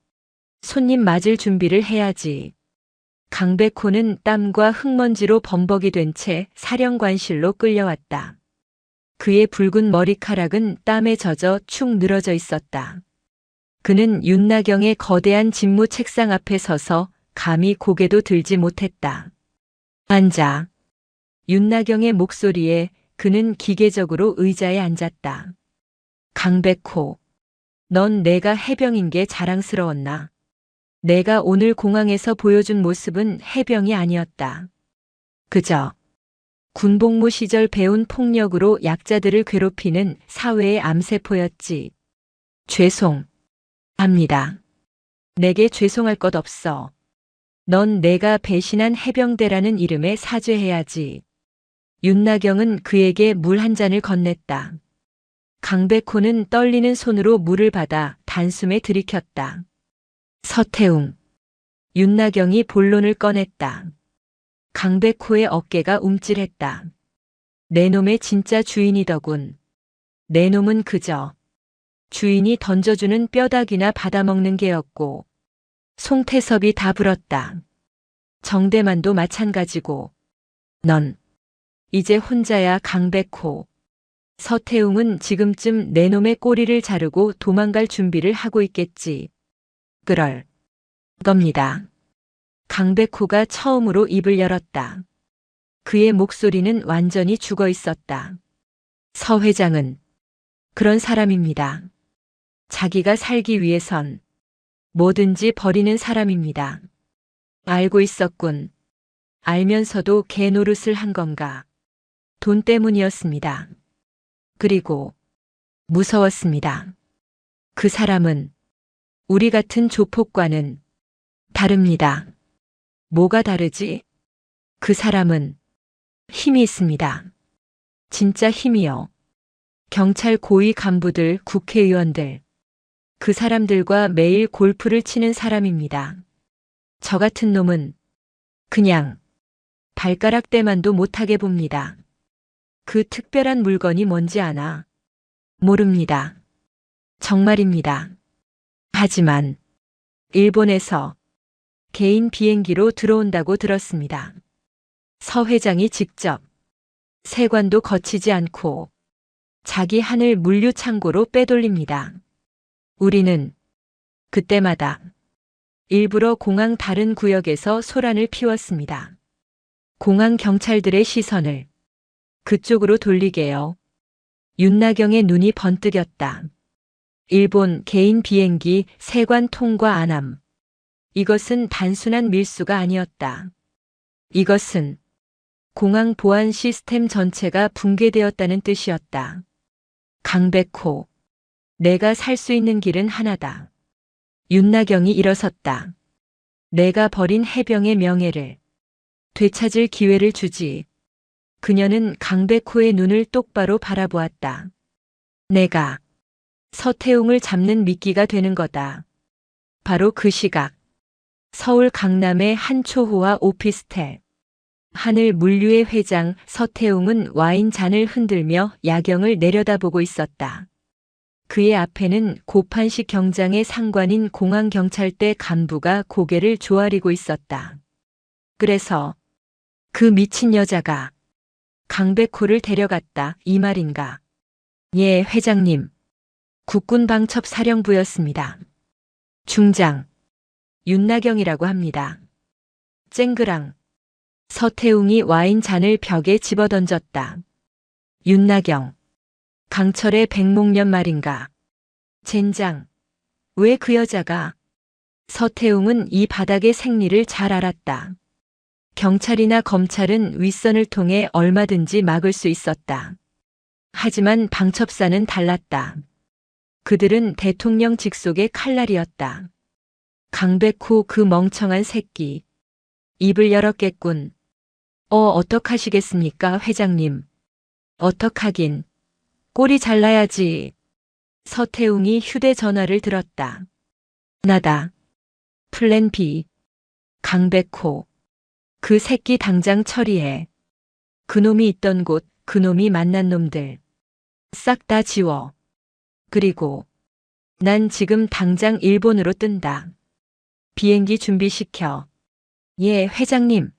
Speaker 1: 손님 맞을 준비를 해야지. 강백호는 땀과 흙먼지로 범벅이 된 채 사령관실로 끌려왔다. 그의 붉은 머리카락은 땀에 젖어 축 늘어져 있었다. 그는 윤나경의 거대한 집무 책상 앞에 서서 감히 고개도 들지 못했다. 앉아. 윤나경의 목소리에 그는 기계적으로 의자에 앉았다. 강백호. 넌 내가 해병인 게 자랑스러웠나? 내가 오늘 공항에서 보여준 모습은 해병이 아니었다. 그저 군복무 시절 배운 폭력으로 약자들을 괴롭히는 사회의 암세포였지. 죄송합니다. 내게 죄송할 것 없어. 넌 내가 배신한 해병대라는 이름에 사죄해야지. 윤나경은 그에게 물 한 잔을 건넸다. 강백호는 떨리는 손으로 물을 받아 단숨에 들이켰다. 서태웅. 윤나경이 본론을 꺼냈다. 강백호의 어깨가 움찔했다. 내 놈의 진짜 주인이더군. 내 놈은 그저 주인이 던져주는 뼈다귀나 받아먹는 개였고 송태섭이 다 불었다. 정대만도 마찬가지고. 넌 이제 혼자야 강백호. 서태웅은 지금쯤 내 놈의 꼬리를 자르고 도망갈 준비를 하고 있겠지. 그럴 겁니다. 강백호가 처음으로 입을 열었다. 그의 목소리는 완전히 죽어 있었다. 서 회장은 그런 사람입니다. 자기가 살기 위해선 뭐든지 버리는 사람입니다. 알고 있었군. 알면서도 개 노릇을 한 건가. 돈 때문이었습니다. 그리고 무서웠습니다. 그 사람은 우리 같은 조폭과는 다릅니다. 뭐가 다르지? 그 사람은 힘이 있습니다. 진짜 힘이요. 경찰 고위 간부들, 국회의원들, 그 사람들과 매일 골프를 치는 사람입니다. 저 같은 놈은 그냥 발가락 떼만도 못하게 봅니다. 그 특별한 물건이 뭔지 아나? 모릅니다. 정말입니다. 하지만 일본에서 개인 비행기로 들어온다고 들었습니다. 서 회장이 직접 세관도 거치지 않고 자기 하늘 물류 창고로 빼돌립니다. 우리는 그때마다 일부러 공항 다른 구역에서 소란을 피웠습니다. 공항 경찰들의 시선을 그쪽으로 돌리게요. 윤나경의 눈이 번뜩였다. 일본 개인 비행기 세관 통과 안함. 이것은 단순한 밀수가 아니었다. 이것은 공항 보안 시스템 전체가 붕괴되었다는 뜻이었다. 강백호, 내가 살 수 있는 길은 하나다. 윤나경이 일어섰다. 내가 버린 해병의 명예를 되찾을 기회를 주지. 그녀는 강백호의 눈을 똑바로 바라보았다. 내가 서태웅을 잡는 미끼가 되는 거다. 바로 그 시각, 서울 강남의 한 초호화 오피스텔. 하늘 물류의 회장 서태웅은 와인 잔을 흔들며 야경을 내려다보고 있었다. 그의 앞에는 고판식 경장의 상관인 공항경찰대 간부가 고개를 조아리고 있었다. 그래서 그 미친 여자가 강백호를 데려갔다 이 말인가? 예, 회장님. 국군방첩사령부였습니다. 중장 윤나경이라고 합니다. 쨍그랑. 서태웅이 와인 잔을 벽에 집어던졌다. 윤나경. 강철의 백목련 말인가? 젠장. 왜 그 여자가? 서태웅은 이 바닥의 생리를 잘 알았다. 경찰이나 검찰은 윗선을 통해 얼마든지 막을 수 있었다. 하지만 방첩사는 달랐다. 그들은 대통령 직속의 칼날이었다. 강백호 그 멍청한 새끼. 입을 열었겠군. 어떡하시겠습니까, 회장님? 어떡하긴. 꼬리 잘라야지. 서태웅이 휴대전화를 들었다. 나다. 플랜 B. 강백호. 그 새끼 당장 처리해. 그놈이 있던 곳, 그놈이 만난 놈들. 싹 다 지워. 그리고 난 지금 당장 일본으로 뜬다. 비행기 준비시켜. 예, 회장님.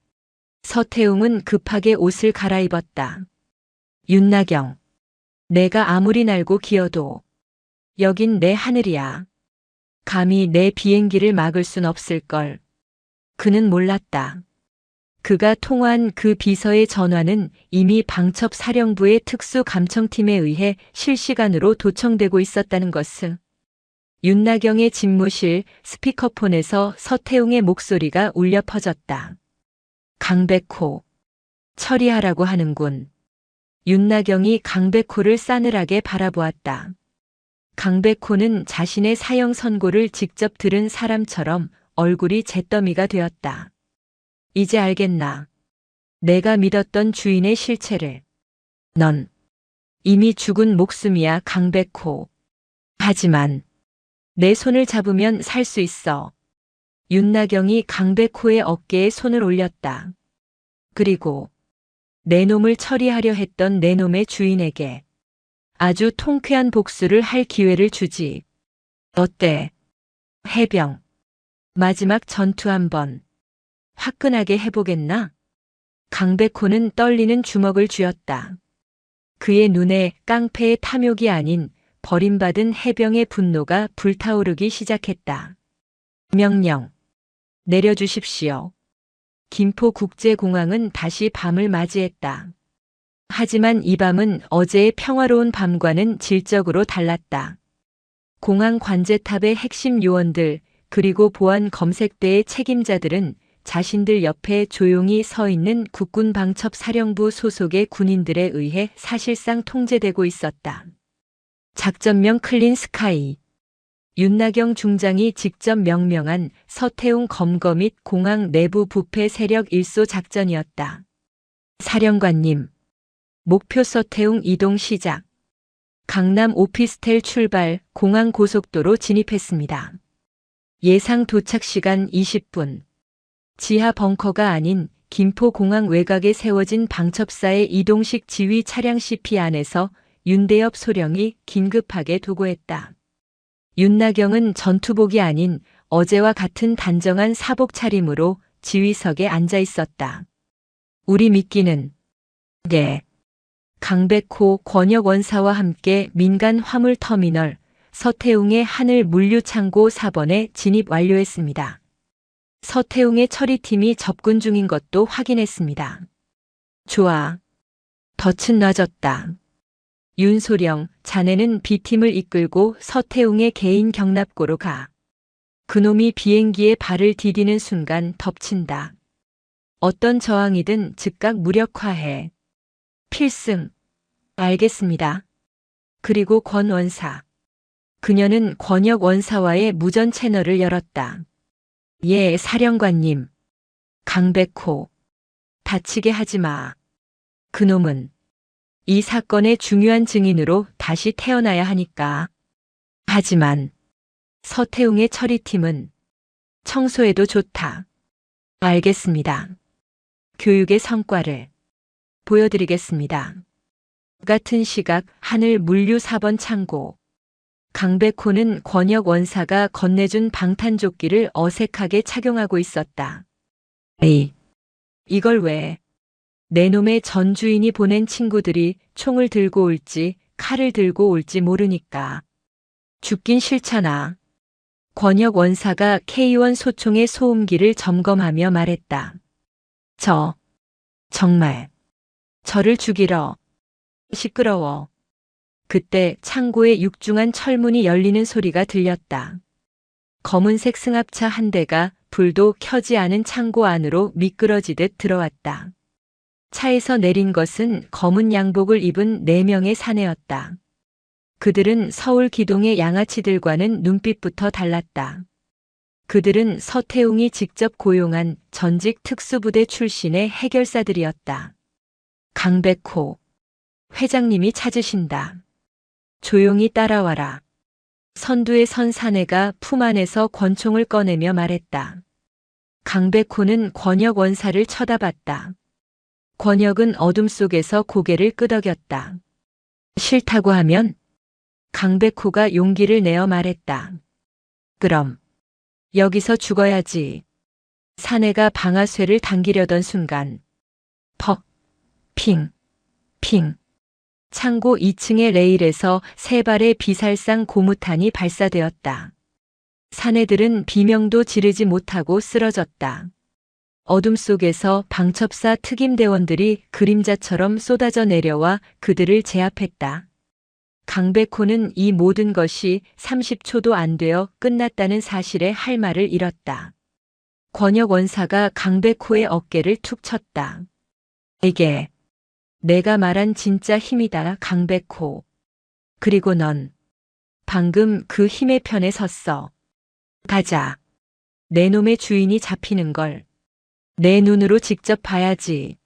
Speaker 1: 서태웅은 급하게 옷을 갈아입었다. 윤나경. 내가 아무리 날고 기어도 여긴 내 하늘이야. 감히 내 비행기를 막을 순 없을걸. 그는 몰랐다. 그가 통화한 그 비서의 전화는 이미 방첩사령부의 특수감청팀에 의해 실시간으로 도청되고 있었다는 것을. 윤나경의 집무실 스피커폰에서 서태웅의 목소리가 울려 퍼졌다. 강백호. 처리하라고 하는군. 윤나경이 강백호를 싸늘하게 바라보았다. 강백호는 자신의 사형 선고를 직접 들은 사람처럼 얼굴이 잿더미가 되었다. 이제 알겠나? 내가 믿었던 주인의 실체를. 넌 이미 죽은 목숨이야, 강백호. 하지만 내 손을 잡으면 살 수 있어. 윤나경이 강백호의 어깨에 손을 올렸다. 그리고 내 놈을 처리하려 했던 내 놈의 주인에게 아주 통쾌한 복수를 할 기회를 주지. 어때? 해병. 마지막 전투 한번 화끈하게 해보겠나? 강백호는 떨리는 주먹을 쥐었다. 그의 눈에 깡패의 탐욕이 아닌 버림받은 해병의 분노가 불타오르기 시작했다. 명령. 내려주십시오. 김포국제공항은 다시 밤을 맞이했다. 하지만 이 밤은 어제의 평화로운 밤과는 질적으로 달랐다. 공항 관제탑의 핵심 요원들 그리고 보안 검색대의 책임자들은 자신들 옆에 조용히 서 있는 국군방첩사령부 소속의 군인들에 의해 사실상 통제되고 있었다. 작전명 클린 스카이. 윤나경 중장이 직접 명명한 서태웅 검거 및 공항 내부 부패 세력 일소 작전이었다. 사령관님. 목표 서태웅 이동 시작. 강남 오피스텔 출발, 공항 고속도로 진입했습니다. 예상 도착 시간 20분. 지하 벙커가 아닌 김포공항 외곽에 세워진 방첩사의 이동식 지휘 차량 CP 안에서 윤대엽 소령이 긴급하게 도고했다. 윤나경은 전투복이 아닌 어제와 같은 단정한 사복 차림으로 지휘석에 앉아 있었다. 우리 미끼는 네. 강백호, 권혁 원사와 함께 민간 화물 터미널 서태웅의 하늘 물류창고 4번에 진입 완료했습니다. 서태웅의 처리팀이 접근 중인 것도 확인했습니다. 좋아. 덫은 놔졌다. 윤소령, 자네는 B팀을 이끌고 서태웅의 개인 경납고로 가. 그놈이 비행기에 발을 디디는 순간 덮친다. 어떤 저항이든 즉각 무력화해. 필승. 알겠습니다. 그리고 권 원사. 그녀는 권혁 원사와의 무전 채널을 열었다. 예, 사령관님. 강백호. 다치게 하지 마. 그놈은 이 사건의 중요한 증인으로 다시 태어나야 하니까. 하지만 서태웅의 처리팀은 청소해도 좋다. 알겠습니다. 교육의 성과를 보여드리겠습니다. 같은 시각 하늘 물류 4번 창고. 강백호는 권혁 원사가 건네준 방탄조끼를 어색하게 착용하고 있었다. 에이, 이걸 왜? 내 놈의 전 주인이 보낸 친구들이 총을 들고 올지 칼을 들고 올지 모르니까. 죽긴 싫잖아. 권혁 원사가 K1 소총의 소음기를 점검하며 말했다. 정말. 저를 죽이러. 시끄러워. 그때 창고의 육중한 철문이 열리는 소리가 들렸다. 검은색 승합차 한 대가 불도 켜지 않은 창고 안으로 미끄러지듯 들어왔다. 차에서 내린 것은 검은 양복을 입은 4명의 사내였다. 그들은 서울 기동의 양아치들과는 눈빛부터 달랐다. 그들은 서태웅이 직접 고용한 전직 특수부대 출신의 해결사들이었다. 강백호. 회장님이 찾으신다. 조용히 따라와라. 선두에 선 사내가 품 안에서 권총을 꺼내며 말했다. 강백호는 권혁 원사를 쳐다봤다. 권혁은 어둠 속에서 고개를 끄덕였다. 싫다고 하면? 강백호가 용기를 내어 말했다. 그럼 여기서 죽어야지. 사내가 방아쇠를 당기려던 순간 퍽, 핑, 핑. 창고 2층의 레일에서 3발의 비살상 고무탄이 발사되었다. 사내들은 비명도 지르지 못하고 쓰러졌다. 어둠 속에서 방첩사 특임대원들이 그림자처럼 쏟아져 내려와 그들을 제압했다. 강백호는 이 모든 것이 30초도 안 되어 끝났다는 사실에 할 말을 잃었다. 권혁 원사가 강백호의 어깨를 툭 쳤다. 이게 내가 말한 진짜 힘이다, 강백호. 그리고 넌 방금 그 힘의 편에 섰어. 가자. 내 놈의 주인이 잡히는 걸 내 눈으로 직접 봐야지.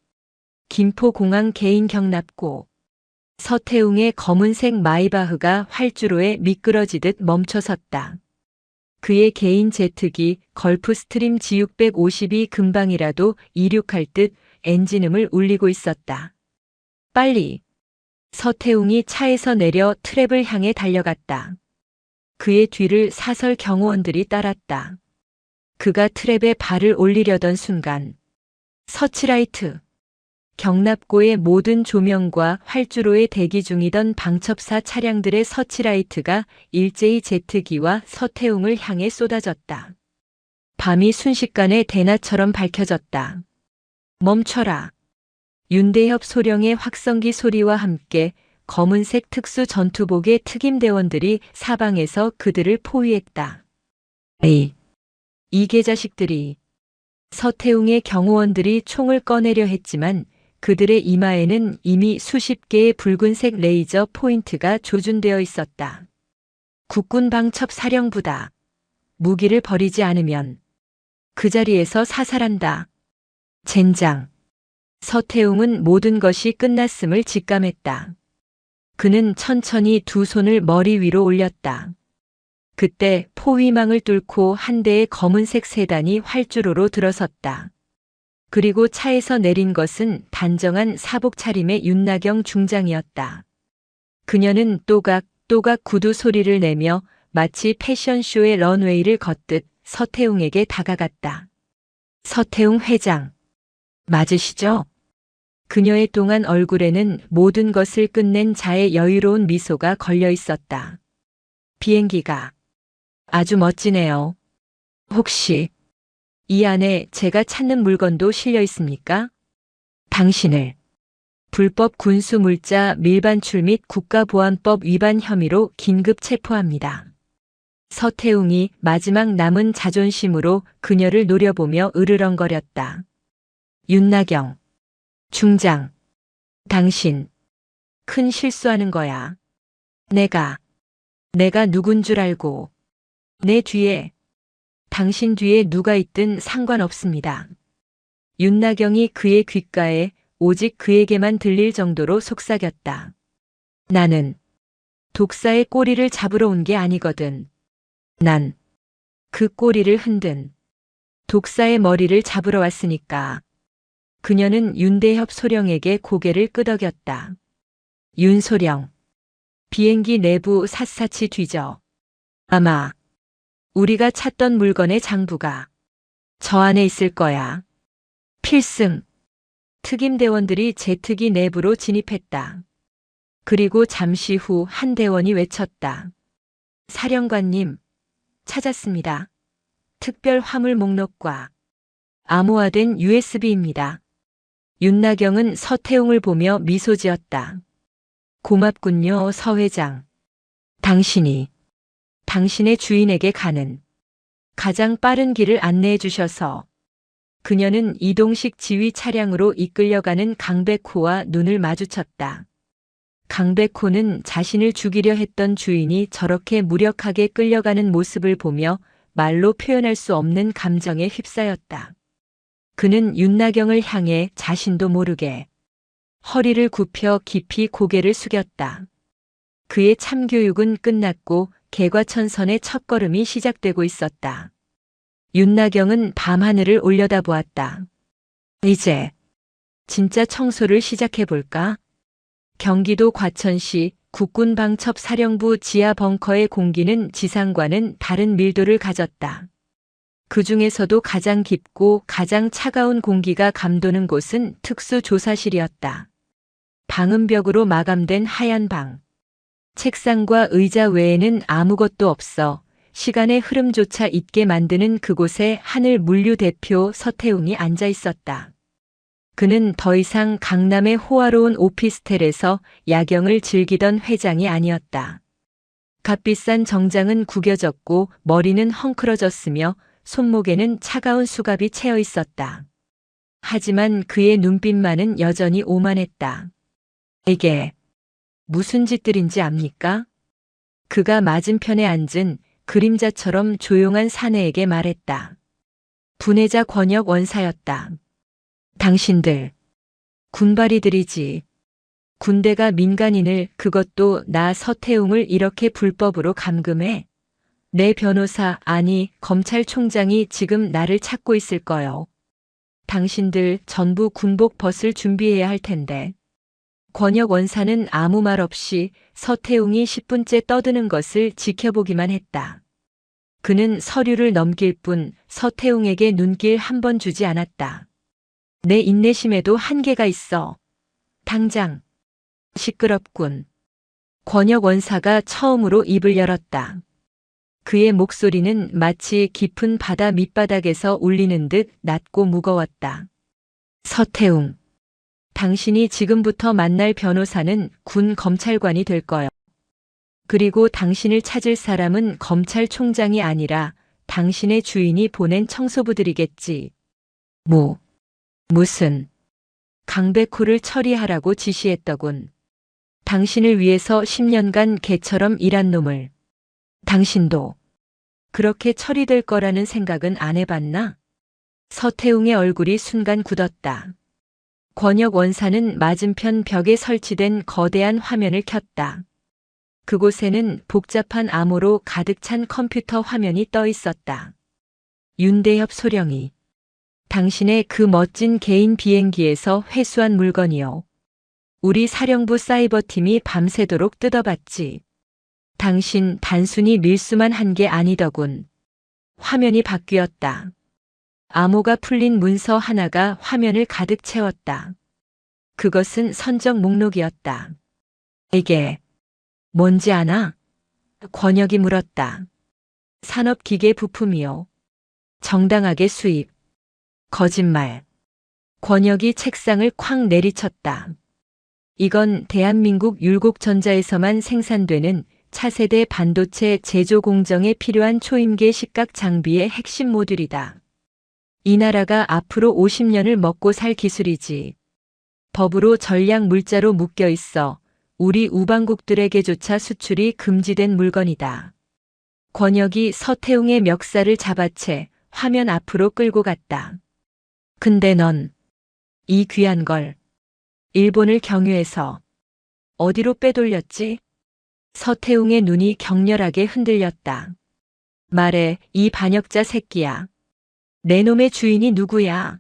Speaker 1: 김포공항 개인 경납고. 서태웅의 검은색 마이바흐가 활주로에 미끄러지듯 멈춰섰다. 그의 개인 제트기 걸프스트림 G650이 금방이라도 이륙할 듯 엔진음을 울리고 있었다. 빨리. 서태웅이 차에서 내려 트랩을 향해 달려갔다. 그의 뒤를 사설 경호원들이 따랐다. 그가 트랩에 발을 올리려던 순간 서치라이트. 경납고의 모든 조명과 활주로에 대기 중이던 방첩사 차량들의 서치라이트가 일제히 제트기와 서태웅을 향해 쏟아졌다. 밤이 순식간에 대낮처럼 밝혀졌다. 멈춰라. 윤대협 소령의 확성기 소리와 함께 검은색 특수 전투복의 특임대원들이 사방에서 그들을 포위했다. 이 개자식들이. 서태웅의 경호원들이 총을 꺼내려 했지만 그들의 이마에는 이미 수십 개의 붉은색 레이저 포인트가 조준되어 있었다. 국군 방첩 사령부다. 무기를 버리지 않으면 그 자리에서 사살한다. 젠장. 서태웅은 모든 것이 끝났음을 직감했다. 그는 천천히 두 손을 머리 위로 올렸다. 그때 포위망을 뚫고 한 대의 검은색 세단이 활주로로 들어섰다. 그리고 차에서 내린 것은 단정한 사복 차림의 윤나경 중장이었다. 그녀는 또각또각 구두 소리를 내며 마치 패션쇼의 런웨이를 걷듯 서태웅에게 다가갔다. 서태웅 회장. 맞으시죠? 그녀의 동안 얼굴에는 모든 것을 끝낸 자의 여유로운 미소가 걸려 있었다. 비행기가 아주 멋지네요. 혹시 이 안에 제가 찾는 물건도 실려 있습니까? 당신을 불법 군수 물자 밀반출 및 국가보안법 위반 혐의로 긴급 체포합니다. 서태웅이 마지막 남은 자존심으로 그녀를 노려보며 으르렁거렸다. 윤나경. 중장. 당신. 큰 실수하는 거야. 내가 누군 줄 알고. 내 뒤에. 당신 뒤에 누가 있든 상관없습니다. 윤나경이 그의 귓가에 오직 그에게만 들릴 정도로 속삭였다. 나는 독사의 꼬리를 잡으러 온 게 아니거든. 난 그 꼬리를 흔든 독사의 머리를 잡으러 왔으니까. 그녀는 윤대협 소령에게 고개를 끄덕였다. 윤소령. 비행기 내부 샅샅이 뒤져. 아마 우리가 찾던 물건의 장부가 저 안에 있을 거야. 필승. 특임대원들이 제트기 내부로 진입했다. 그리고 잠시 후 한 대원이 외쳤다. 사령관님, 찾았습니다. 특별 화물 목록과 암호화된 USB입니다. 윤나경은 서태웅을 보며 미소 지었다. 고맙군요, 서 회장. 당신이 당신의 주인에게 가는 가장 빠른 길을 안내해 주셔서. 그녀는 이동식 지휘 차량으로 이끌려가는 강백호와 눈을 마주쳤다. 강백호는 자신을 죽이려 했던 주인이 저렇게 무력하게 끌려가는 모습을 보며 말로 표현할 수 없는 감정에 휩싸였다. 그는 윤나경을 향해 자신도 모르게 허리를 굽혀 깊이 고개를 숙였다. 그의 참교육은 끝났고 개과천선의 첫걸음이 시작되고 있었다. 윤나경은 밤하늘을 올려다보았다. 이제 진짜 청소를 시작해볼까? 경기도 과천시 국군방첩사령부 지하 벙커의 공기는 지상과는 다른 밀도를 가졌다. 그 중에서도 가장 깊고 가장 차가운 공기가 감도는 곳은 특수조사실이었다. 방음벽으로 마감된 하얀 방. 책상과 의자 외에는 아무것도 없어 시간의 흐름조차 잊게 만드는 그곳에 하늘 물류 대표 서태웅이 앉아 있었다. 그는 더 이상 강남의 호화로운 오피스텔에서 야경을 즐기던 회장이 아니었다. 값비싼 정장은 구겨졌고 머리는 헝클어졌으며 손목에는 차가운 수갑이 채여 있었다. 하지만 그의 눈빛만은 여전히 오만했다. 이게 무슨 짓들인지 압니까? 그가 맞은편에 앉은 그림자처럼 조용한 사내에게 말했다. 분해자 권역 원사였다. 당신들, 군바리들이지. 군대가 민간인을, 그것도 나 서태웅을 이렇게 불법으로 감금해? 내 변호사, 아니 검찰총장이 지금 나를 찾고 있을 거요. 당신들 전부 군복 벗을 준비해야 할 텐데. 권혁 원사는 아무 말 없이 서태웅이 10분째 떠드는 것을 지켜보기만 했다. 그는 서류를 넘길 뿐 서태웅에게 눈길 한 번 주지 않았다. 내 인내심에도 한계가 있어. 당장. 시끄럽군. 권혁 원사가 처음으로 입을 열었다. 그의 목소리는 마치 깊은 바다 밑바닥에서 울리는 듯 낮고 무거웠다. 서태웅. 당신이 지금부터 만날 변호사는 군 검찰관이 될 거요. 그리고 당신을 찾을 사람은 검찰총장이 아니라 당신의 주인이 보낸 청소부들이겠지. 무슨. 강백호를 처리하라고 지시했더군. 당신을 위해서 10년간 개처럼 일한 놈을. 당신도 그렇게 처리될 거라는 생각은 안 해봤나? 서태웅의 얼굴이 순간 굳었다. 권혁 원사는 맞은편 벽에 설치된 거대한 화면을 켰다. 그곳에는 복잡한 암호로 가득 찬 컴퓨터 화면이 떠 있었다. 윤대엽 소령이. 당신의 그 멋진 개인 비행기에서 회수한 물건이요. 우리 사령부 사이버팀이 밤새도록 뜯어봤지. 당신 단순히 밀수만 한 게 아니더군. 화면이 바뀌었다. 암호가 풀린 문서 하나가 화면을 가득 채웠다. 그것은 선적 목록이었다. 이게 뭔지 아나? 권혁이 물었다. 산업기계 부품이요. 정당하게 수입. 거짓말. 권혁이 책상을 쾅 내리쳤다. 이건 대한민국 율곡전자에서만 생산되는 차세대 반도체 제조 공정에 필요한 초임계 식각 장비의 핵심 모듈이다. 이 나라가 앞으로 50년을 먹고 살 기술이지. 법으로 전략 물자로 묶여 있어 우리 우방국들에게조차 수출이 금지된 물건이다. 권혁이 서태웅의 멱살을 잡아채 화면 앞으로 끌고 갔다. 근데 넌 이 귀한 걸 일본을 경유해서 어디로 빼돌렸지? 서태웅의 눈이 격렬하게 흔들렸다. 말해, 이 반역자 새끼야. 내 놈의 주인이 누구야?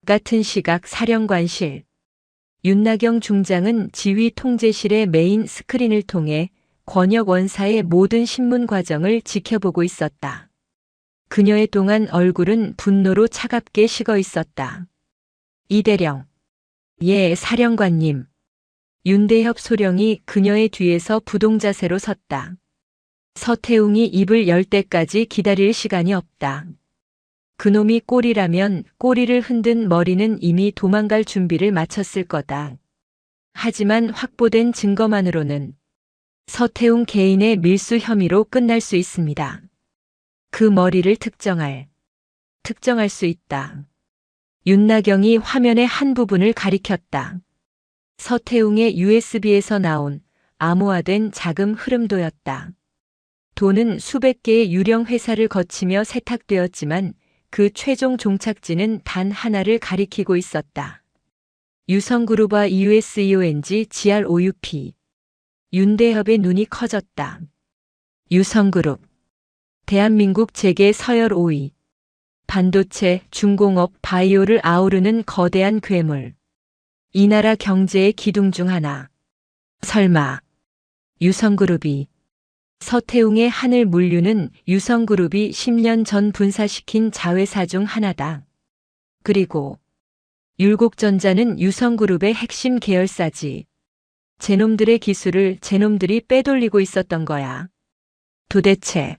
Speaker 1: 같은 시각 사령관실. 윤나경 중장은 지휘 통제실의 메인 스크린을 통해 권혁 원사의 모든 신문 과정을 지켜보고 있었다. 그녀의 동안 얼굴은 분노로 차갑게 식어 있었다. 이대령. 예, 사령관님. 윤대엽 소령이 그녀의 뒤에서 부동자세로 섰다. 서태웅이 입을 열 때까지 기다릴 시간이 없다. 그놈이 꼴이라면 꼬리를 흔든 머리는 이미 도망갈 준비를 마쳤을 거다. 하지만 확보된 증거만으로는 서태웅 개인의 밀수 혐의로 끝날 수 있습니다. 그 머리를 특정할 수 있다. 윤나경이 화면의 한 부분을 가리켰다. 서태웅의 USB에서 나온 암호화된 자금 흐름도였다. 돈은 수백 개의 유령 회사를 거치며 세탁되었지만 그 최종 종착지는 단 하나를 가리키고 있었다. 유성그룹과 USEONG GR5UP. 윤대엽의 눈이 커졌다. 유성그룹. 대한민국 재계 서열 5위. 반도체, 중공업, 바이오를 아우르는 거대한 괴물. 이 나라 경제의 기둥 중 하나. 설마 유성그룹이. 서태웅의 하늘 물류는 유성그룹이 10년 전 분사시킨 자회사 중 하나다. 그리고 율곡전자는 유성그룹의 핵심 계열사지. 제놈들의 기술을 제놈들이 빼돌리고 있었던 거야. 도대체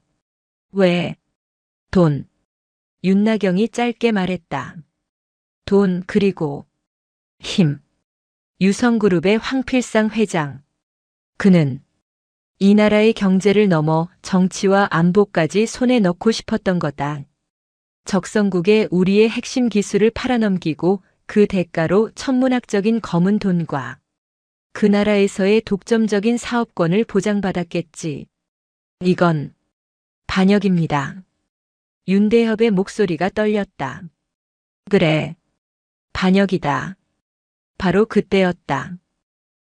Speaker 1: 왜? 돈. 윤나경이 짧게 말했다. 돈 그리고 힘. 유성그룹의 황필상 회장. 그는 이 나라의 경제를 넘어 정치와 안보까지 손에 넣고 싶었던 거다. 적성국에 우리의 핵심 기술을 팔아넘기고 그 대가로 천문학적인 검은 돈과 그 나라에서의 독점적인 사업권을 보장받았겠지. 이건 반역입니다. 윤대엽의 목소리가 떨렸다. 그래, 반역이다. 바로 그때였다.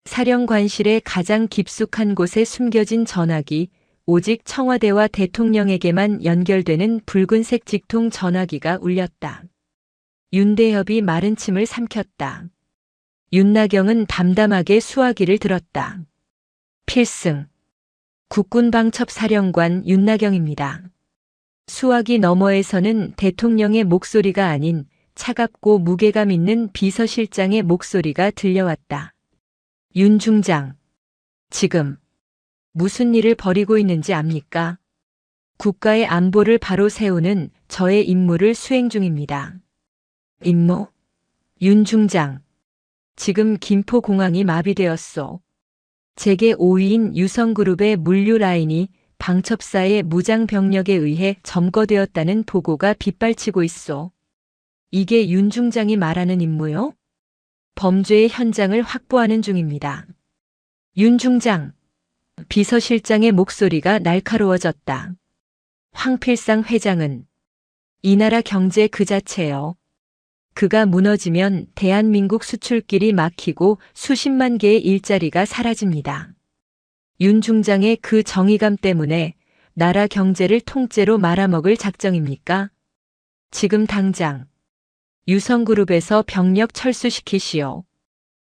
Speaker 1: 사령관실의 가장 깊숙한 곳에 숨겨진 전화기, 오직 청와대와 대통령에게만 연결되는 붉은색 직통 전화기가 울렸다. 윤대엽이 마른 침을 삼켰다. 윤나경은 담담하게 수화기를 들었다. 필승. 국군방첩사령관 윤나경입니다. 수화기 너머에서는 대통령의 목소리가 아닌 차갑고 무게감 있는 비서실장의 목소리가 들려왔다. 윤 중장. 지금 무슨 일을 벌이고 있는지 압니까? 국가의 안보를 바로 세우는 저의 임무를 수행 중입니다. 임무? 윤 중장. 지금 김포공항이 마비되었소. 재계 5위인 유성그룹의 물류 라인이 방첩사의 무장병력에 의해 점거되었다는 보고가 빗발치고 있소. 이게 윤 중장이 말하는 임무요? 범죄의 현장을 확보하는 중입니다. 윤 중장. 비서실장의 목소리가 날카로워졌다. 황필상 회장은 이 나라 경제 그 자체요. 그가 무너지면 대한민국 수출길이 막히고 수십만 개의 일자리가 사라집니다. 윤 중장의 그 정의감 때문에 나라 경제를 통째로 말아먹을 작정입니까? 지금 당장 유성그룹에서 병력 철수시키시오.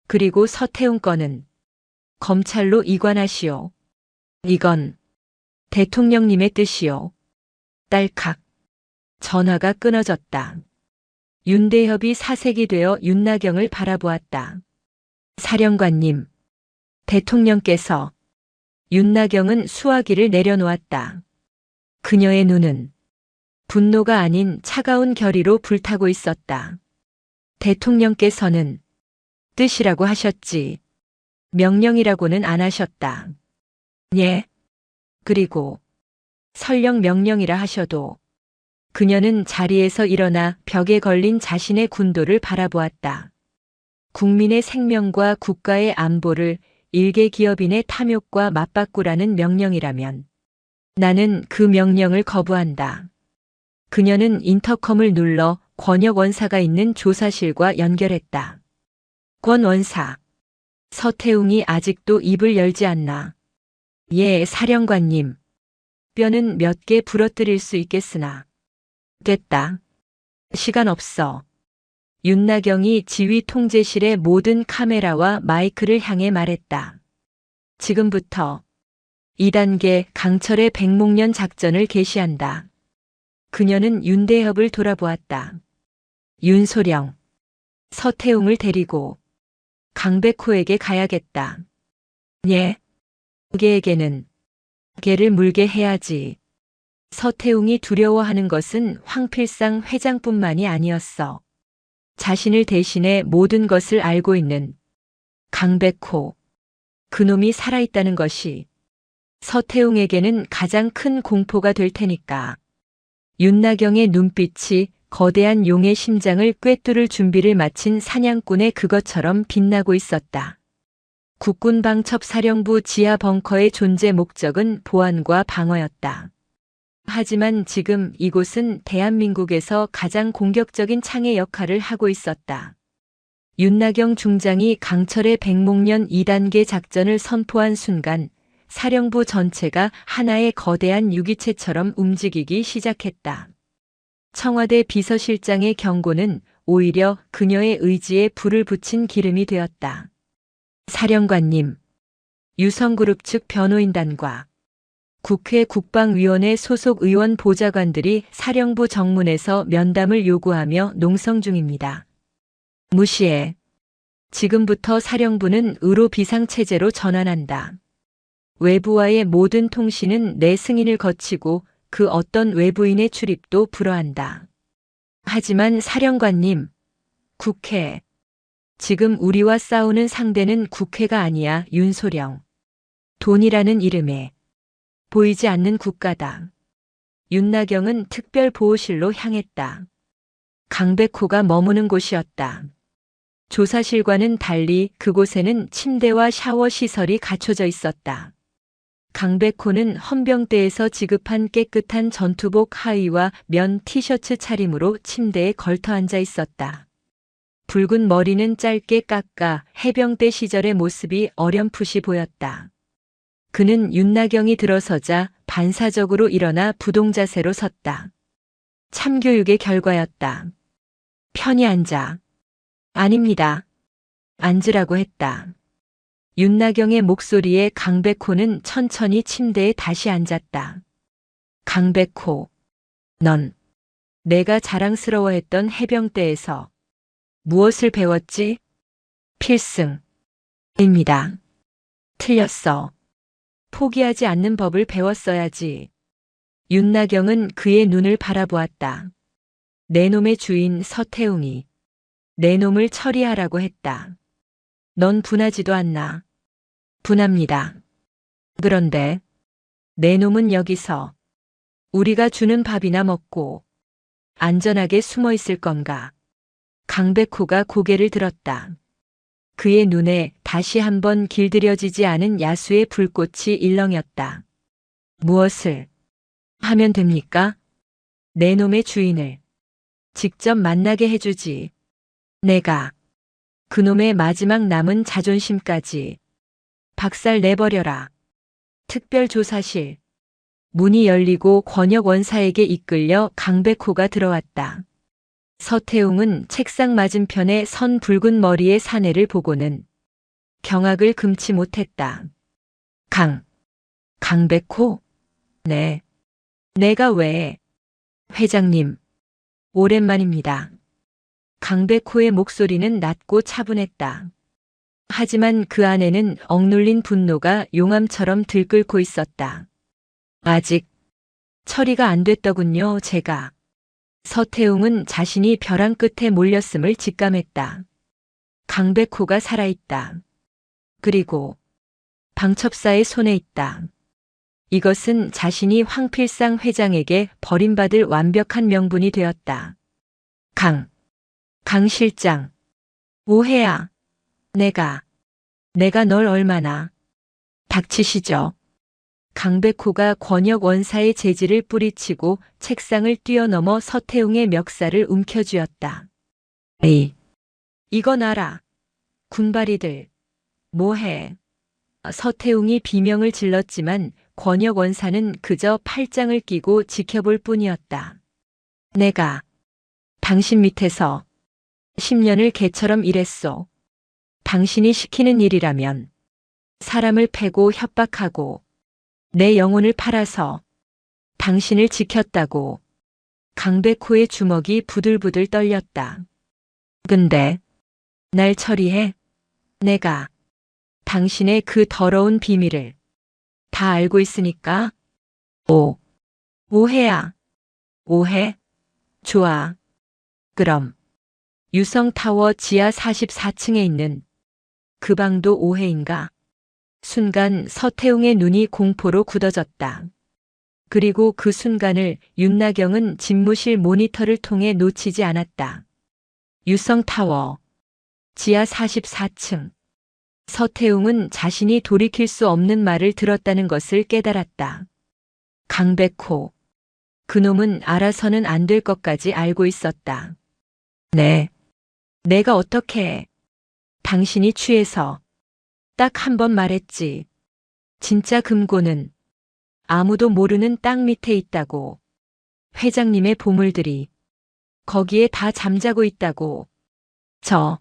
Speaker 1: 그리고 서태웅 건은 검찰로 이관하시오. 이건 대통령님의 뜻이요. 딸칵. 전화가 끊어졌다. 윤대협이 사색이 되어 윤나경을 바라보았다. 사령관님, 대통령께서. 윤나경은 수화기를 내려놓았다. 그녀의 눈은 분노가 아닌 차가운 결의로 불타고 있었다. 대통령께서는 뜻이라고 하셨지. 명령이라고는 안 하셨다. 예. 그리고 설령 명령이라 하셔도. 그녀는 자리에서 일어나 벽에 걸린 자신의 군도를 바라보았다. 국민의 생명과 국가의 안보를 일개 기업인의 탐욕과 맞바꾸라는 명령이라면 나는 그 명령을 거부한다. 그녀는 인터컴을 눌러 권혁 원사가 있는 조사실과 연결했다. 권 원사. 서태웅이 아직도 입을 열지 않나. 예, 사령관님. 뼈는 몇 개 부러뜨릴 수 있겠으나. 됐다. 시간 없어. 윤나경이 지휘 통제실의 모든 카메라와 마이크를 향해 말했다. 지금부터 2단계 강철의 백목련 작전을 개시한다. 그녀는 윤대협을 돌아보았다. 윤소령. 서태웅을 데리고 강백호에게 가야겠다. 예. 개에게는 개를 물게 해야지. 서태웅이 두려워하는 것은 황필상 회장뿐만이 아니었어. 자신을 대신해 모든 것을 알고 있는 강백호. 그놈이 살아있다는 것이 서태웅에게는 가장 큰 공포가 될 테니까. 윤나경의 눈빛이 거대한 용의 심장을 꿰뚫을 준비를 마친 사냥꾼의 그것처럼 빛나고 있었다. 국군방첩사령부 지하 벙커의 존재 목적은 보안과 방어였다. 하지만 지금 이곳은 대한민국에서 가장 공격적인 창의 역할을 하고 있었다. 윤나경 중장이 강철의 백목련 2단계 작전을 선포한 순간 사령부 전체가 하나의 거대한 유기체처럼 움직이기 시작했다. 청와대 비서실장의 경고는 오히려 그녀의 의지에 불을 붙인 기름이 되었다. 사령관님, 유성그룹 측 변호인단과 국회 국방위원회 소속 의원 보좌관들이 사령부 정문에서 면담을 요구하며 농성 중입니다. 무시해. 지금부터 사령부는 의로 비상체제로 전환한다. 외부와의 모든 통신은 내 승인을 거치고 그 어떤 외부인의 출입도 불허한다. 하지만 사령관님, 국회. 지금 우리와 싸우는 상대는 국회가 아니야, 윤소령. 돈이라는 이름에 보이지 않는 국가다. 윤나경은 특별보호실로 향했다. 강백호가 머무는 곳이었다. 조사실과는 달리 그곳에는 침대와 샤워 시설이 갖춰져 있었다. 강백호는 헌병대에서 지급한 깨끗한 전투복 하의와 면 티셔츠 차림으로 침대에 걸터 앉아 있었다. 붉은 머리는 짧게 깎아 해병대 시절의 모습이 어렴풋이 보였다. 그는 윤나경이 들어서자 반사적으로 일어나 부동자세로 섰다. 참교육의 결과였다. 편히 앉아. 아닙니다. 앉으라고 했다. 윤나경의 목소리에 강백호는 천천히 침대에 다시 앉았다. 강백호, 넌 내가 자랑스러워했던 해병대에서 무엇을 배웠지? 필승입니다. 틀렸어. 포기하지 않는 법을 배웠어야지. 윤나경은 그의 눈을 바라보았다. 내 놈의 주인 서태웅이 내 놈을 처리하라고 했다. 넌 분하지도 않나? 분합니다. 그런데 내 놈은 여기서 우리가 주는 밥이나 먹고 안전하게 숨어 있을 건가? 강백호가 고개를 들었다. 그의 눈에 다시 한번 길들여지지 않은 야수의 불꽃이 일렁였다. 무엇을 하면 됩니까? 내 놈의 주인을 직접 만나게 해주지. 내가 그놈의 마지막 남은 자존심까지 박살 내버려라. 특별조사실. 문이 열리고 권혁 원사에게 이끌려 강백호가 들어왔다. 서태웅은 책상 맞은편에 선 붉은 머리의 사내를 보고는 경악을 금치 못했다. 강백호? 네. 내가 왜? 회장님, 오랜만입니다. 강백호의 목소리는 낮고 차분했다. 하지만 그 안에는 억눌린 분노가 용암처럼 들끓고 있었다. 아직 처리가 안 됐더군요, 제가. 서태웅은 자신이 벼랑 끝에 몰렸음을 직감했다. 강백호가 살아있다. 그리고 방첩사의 손에 있다. 이것은 자신이 황필상 회장에게 버림받을 완벽한 명분이 되었다. 강 실장. 오해야. 내가 널 얼마나. 닥치시죠. 강백호가 권혁 원사의 재질을 뿌리치고 책상을 뛰어넘어 서태웅의 멱살을 움켜쥐었다. 에이, 이건 알아. 군바리들. 뭐해. 서태웅이 비명을 질렀지만 권혁 원사는 그저 팔짱을 끼고 지켜볼 뿐이었다. 내가 당신 밑에서 10년을 개처럼 일했소. 당신이 시키는 일이라면 사람을 패고 협박하고 내 영혼을 팔아서 당신을 지켰다고. 강백호의 주먹이 부들부들 떨렸다. 근데 날 처리해. 내가 당신의 그 더러운 비밀을 다 알고 있으니까. 오해야. 오해? 좋아. 그럼 유성타워 지하 44층에 있는 그 방도 오해인가? 순간 서태웅의 눈이 공포로 굳어졌다. 그리고 그 순간을 윤나경은 집무실 모니터를 통해 놓치지 않았다. 유성타워 지하 44층. 서태웅은 자신이 돌이킬 수 없는 말을 들었다는 것을 깨달았다. 강백호. 그놈은 알아서는 안 될 것까지 알고 있었다. 네. 내가 어떻게 해. 당신이 취해서 딱 한 번 말했지. 진짜 금고는 아무도 모르는 땅 밑에 있다고. 회장님의 보물들이 거기에 다 잠자고 있다고. 저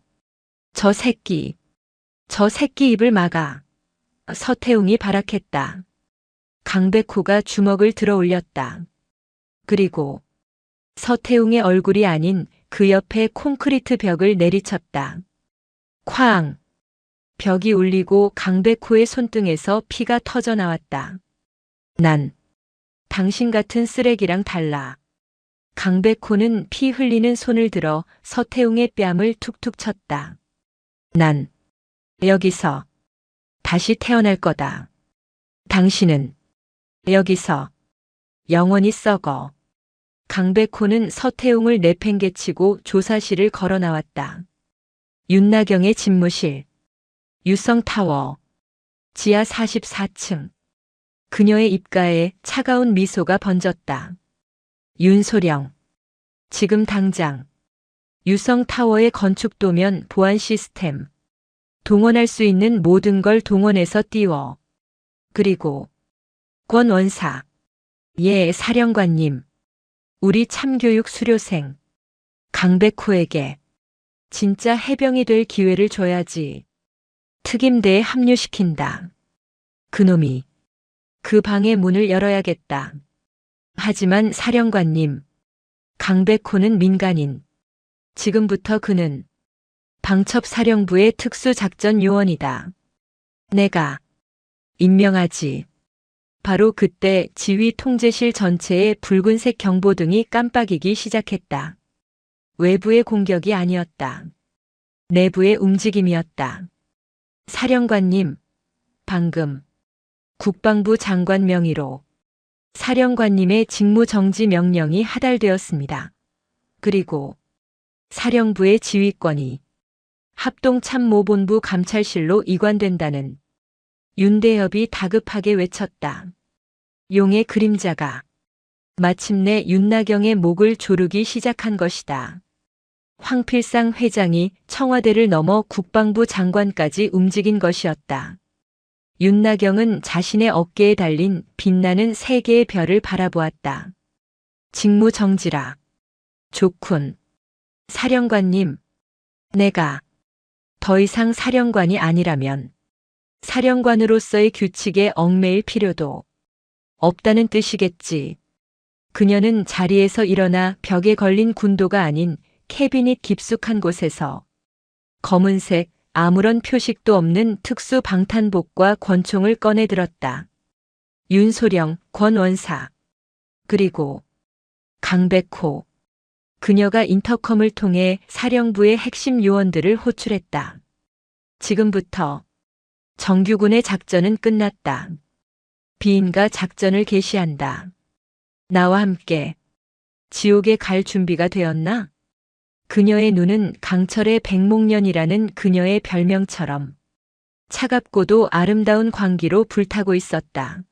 Speaker 1: 새끼 입을 막아. 서태웅이 발악했다. 강백호가 주먹을 들어 올렸다. 그리고 서태웅의 얼굴이 아닌 그 옆에 콘크리트 벽을 내리쳤다. 쾅! 벽이 울리고 강백호의 손등에서 피가 터져 나왔다. 난 당신 같은 쓰레기랑 달라. 강백호는 피 흘리는 손을 들어 서태웅의 뺨을 툭툭 쳤다. 난 여기서 다시 태어날 거다. 당신은 여기서 영원히 썩어. 강백호는 서태웅을 내팽개치고 조사실을 걸어 나왔다. 윤나경의 집무실. 유성타워. 지하 44층. 그녀의 입가에 차가운 미소가 번졌다. 윤소령. 지금 당장 유성타워의 건축도면 보안 시스템. 동원할 수 있는 모든 걸 동원해서 띄워. 그리고 권 원사. 예, 사령관님. 우리 참교육 수료생 강백호에게 진짜 해병이 될 기회를 줘야지. 특임대에 합류시킨다. 그놈이. 그 방의 문을 열어야겠다. 하지만 사령관님, 강백호는 민간인. 지금부터 그는 방첩사령부의 특수작전 요원이다. 내가 임명하지. 바로 그때 지휘 통제실 전체에 붉은색 경보등이 깜빡이기 시작했다. 외부의 공격이 아니었다. 내부의 움직임이었다. 사령관님, 방금 국방부 장관 명의로 사령관님의 직무정지 명령이 하달되었습니다. 그리고 사령부의 지휘권이 합동참모본부 감찰실로 이관된다는 윤대엽이 다급하게 외쳤다. 용의 그림자가 마침내 윤나경의 목을 조르기 시작한 것이다. 황필상 회장이 청와대를 넘어 국방부 장관까지 움직인 것이었다. 윤나경은 자신의 어깨에 달린 빛나는 세 개의 별을 바라보았다. 직무정지라. 좋군. 사령관님, 내가 더 이상 사령관이 아니라면 사령관으로서의 규칙에 얽매일 필요도 없다는 뜻이겠지. 그녀는 자리에서 일어나 벽에 걸린 군도가 아닌 캐비닛 깊숙한 곳에서 검은색 아무런 표식도 없는 특수 방탄복과 권총을 꺼내 들었다. 윤소령, 권원사, 그리고 강백호. 그녀가 인터컴을 통해 사령부의 핵심 요원들을 호출했다. 지금부터 정규군의 작전은 끝났다. 비인가 작전을 개시한다. 나와 함께 지옥에 갈 준비가 되었나? 그녀의 눈은 강철의 백목련이라는 그녀의 별명처럼 차갑고도 아름다운 광기로 불타고 있었다.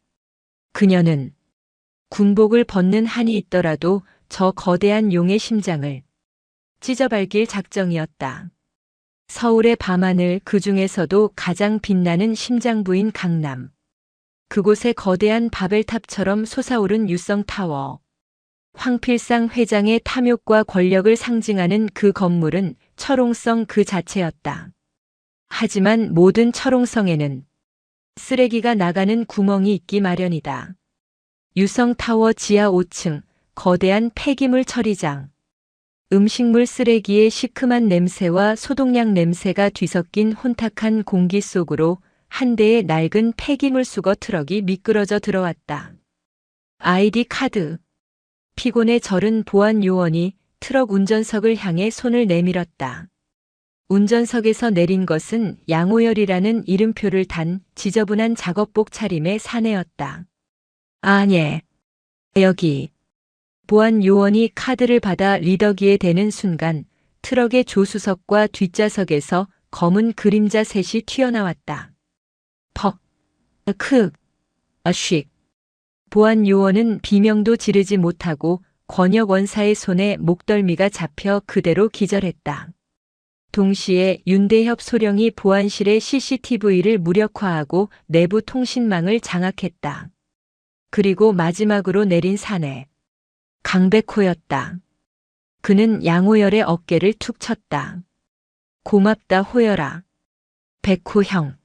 Speaker 1: 그녀는 군복을 벗는 한이 있더라도 저 거대한 용의 심장을 찢어밟길 작정이었다. 서울의 밤하늘, 그 중에서도 가장 빛나는 심장부인 강남. 그곳의 거대한 바벨탑처럼 솟아오른 유성타워. 황필상 회장의 탐욕과 권력을 상징하는 그 건물은 철옹성 그 자체였다. 하지만 모든 철옹성에는 쓰레기가 나가는 구멍이 있기 마련이다. 유성타워 지하 5층, 거대한 폐기물 처리장. 음식물 쓰레기의 시큼한 냄새와 소독약 냄새가 뒤섞인 혼탁한 공기 속으로 한 대의 낡은 폐기물 수거 트럭이 미끄러져 들어왔다. 아이디 카드. 피곤에 절은 보안 요원이 트럭 운전석을 향해 손을 내밀었다. 운전석에서 내린 것은 양호열이라는 이름표를 단 지저분한 작업복 차림의 사내였다. 아예. 여기. 보안 요원이 카드를 받아 리더기에 대는 순간 트럭의 조수석과 뒷좌석에서 검은 그림자 셋이 튀어나왔다. 퍽, 크, 쉿. 보안 요원은 비명도 지르지 못하고 권혁 원사의 손에 목덜미가 잡혀 그대로 기절했다. 동시에 윤대협 소령이 보안실의 CCTV를 무력화하고 내부 통신망을 장악했다. 그리고 마지막으로 내린 사내. 강백호였다. 그는 양호열의 어깨를 툭 쳤다. 고맙다 호열아. 백호 형.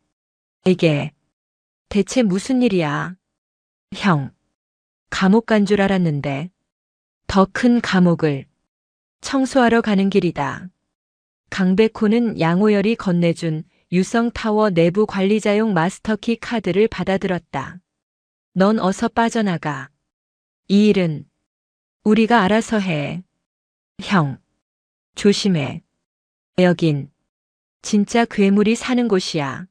Speaker 1: 이게 대체 무슨 일이야? 형. 감옥 간 줄 알았는데 더 큰 감옥을 청소하러 가는 길이다. 강백호는 양호열이 건네준 유성타워 내부 관리자용 마스터키 카드를 받아들었다. 넌 어서 빠져나가. 이 일은 우리가 알아서 해. 형. 조심해. 여긴 진짜 괴물이 사는 곳이야.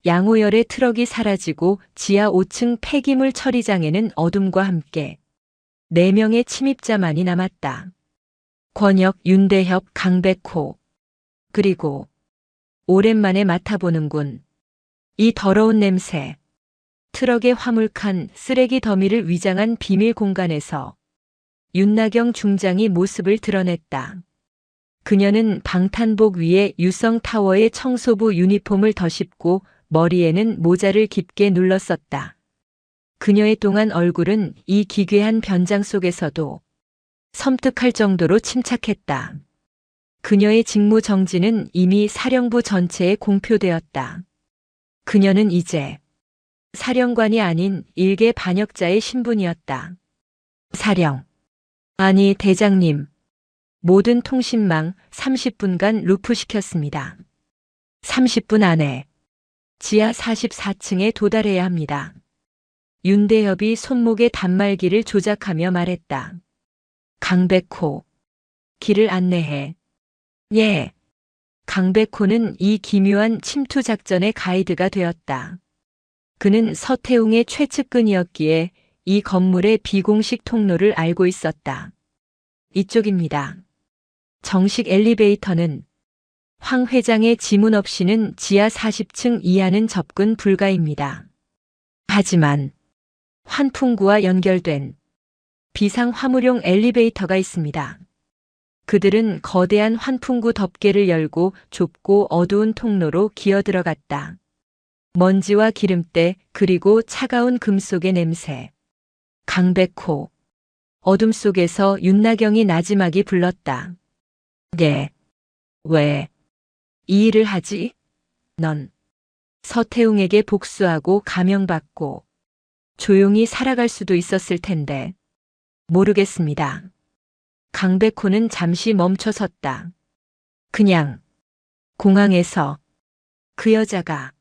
Speaker 1: 양호열의 트럭이 사라지고 지하 5층 폐기물 처리장에는 어둠과 함께 4명의 침입자만이 남았다. 권혁, 윤대협, 강백호. 그리고 오랜만에 맡아보는군. 이 더러운 냄새. 트럭의 화물칸, 쓰레기 더미를 위장한 비밀 공간에서 윤나경 중장이 모습을 드러냈다. 그녀는 방탄복 위에 유성타워의 청소부 유니폼을 덧입고 머리에는 모자를 깊게 눌렀었다. 그녀의 동안 얼굴은 이 기괴한 변장 속에서도 섬뜩할 정도로 침착했다. 그녀의 직무 정지는 이미 사령부 전체에 공표되었다. 그녀는 이제 사령관이 아닌 일개 반역자의 신분이었다. 사령. 아니, 대장님. 모든 통신망 30분간 루프시켰습니다. 30분 안에 지하 44층에 도달해야 합니다. 윤대협이 손목에 단말기를 조작하며 말했다. 강백호. 길을 안내해. 예. 강백호는 이 기묘한 침투 작전의 가이드가 되었다. 그는 서태웅의 최측근이었기에 이 건물의 비공식 통로를 알고 있었다. 이쪽입니다. 정식 엘리베이터는 황 회장의 지문 없이는 지하 40층 이하는 접근 불가입니다. 하지만 환풍구와 연결된 비상 화물용 엘리베이터가 있습니다. 그들은 거대한 환풍구 덮개를 열고 좁고 어두운 통로로 기어들어갔다. 먼지와 기름때 그리고 차가운 금속의 냄새. 강백호. 어둠 속에서 윤나경이 나지막이 불렀다. 네. 왜? 이 일을 하지? 넌 서태웅에게 복수하고 감형받고 조용히 살아갈 수도 있었을 텐데. 모르겠습니다. 강백호는 잠시 멈춰섰다. 그냥 공항에서 그 여자가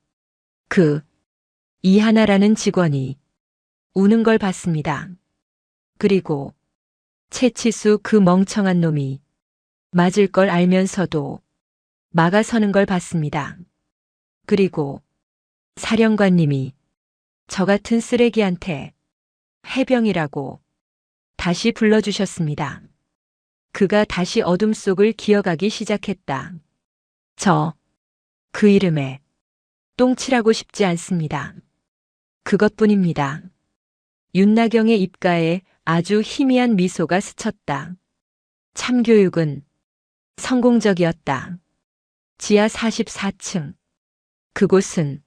Speaker 1: 이하나라는 직원이 우는 걸 봤습니다. 그리고 채치수 그 멍청한 놈이 맞을 걸 알면서도 막아서는 걸 봤습니다. 그리고 사령관님이 저 같은 쓰레기한테 해병이라고 다시 불러주셨습니다. 그가 다시 어둠 속을 기어가기 시작했다. 그 이름에 똥칠하고 싶지 않습니다. 그것뿐입니다. 윤나경의 입가에 아주 희미한 미소가 스쳤다. 참교육은 성공적이었다. 지하 44층. 그곳은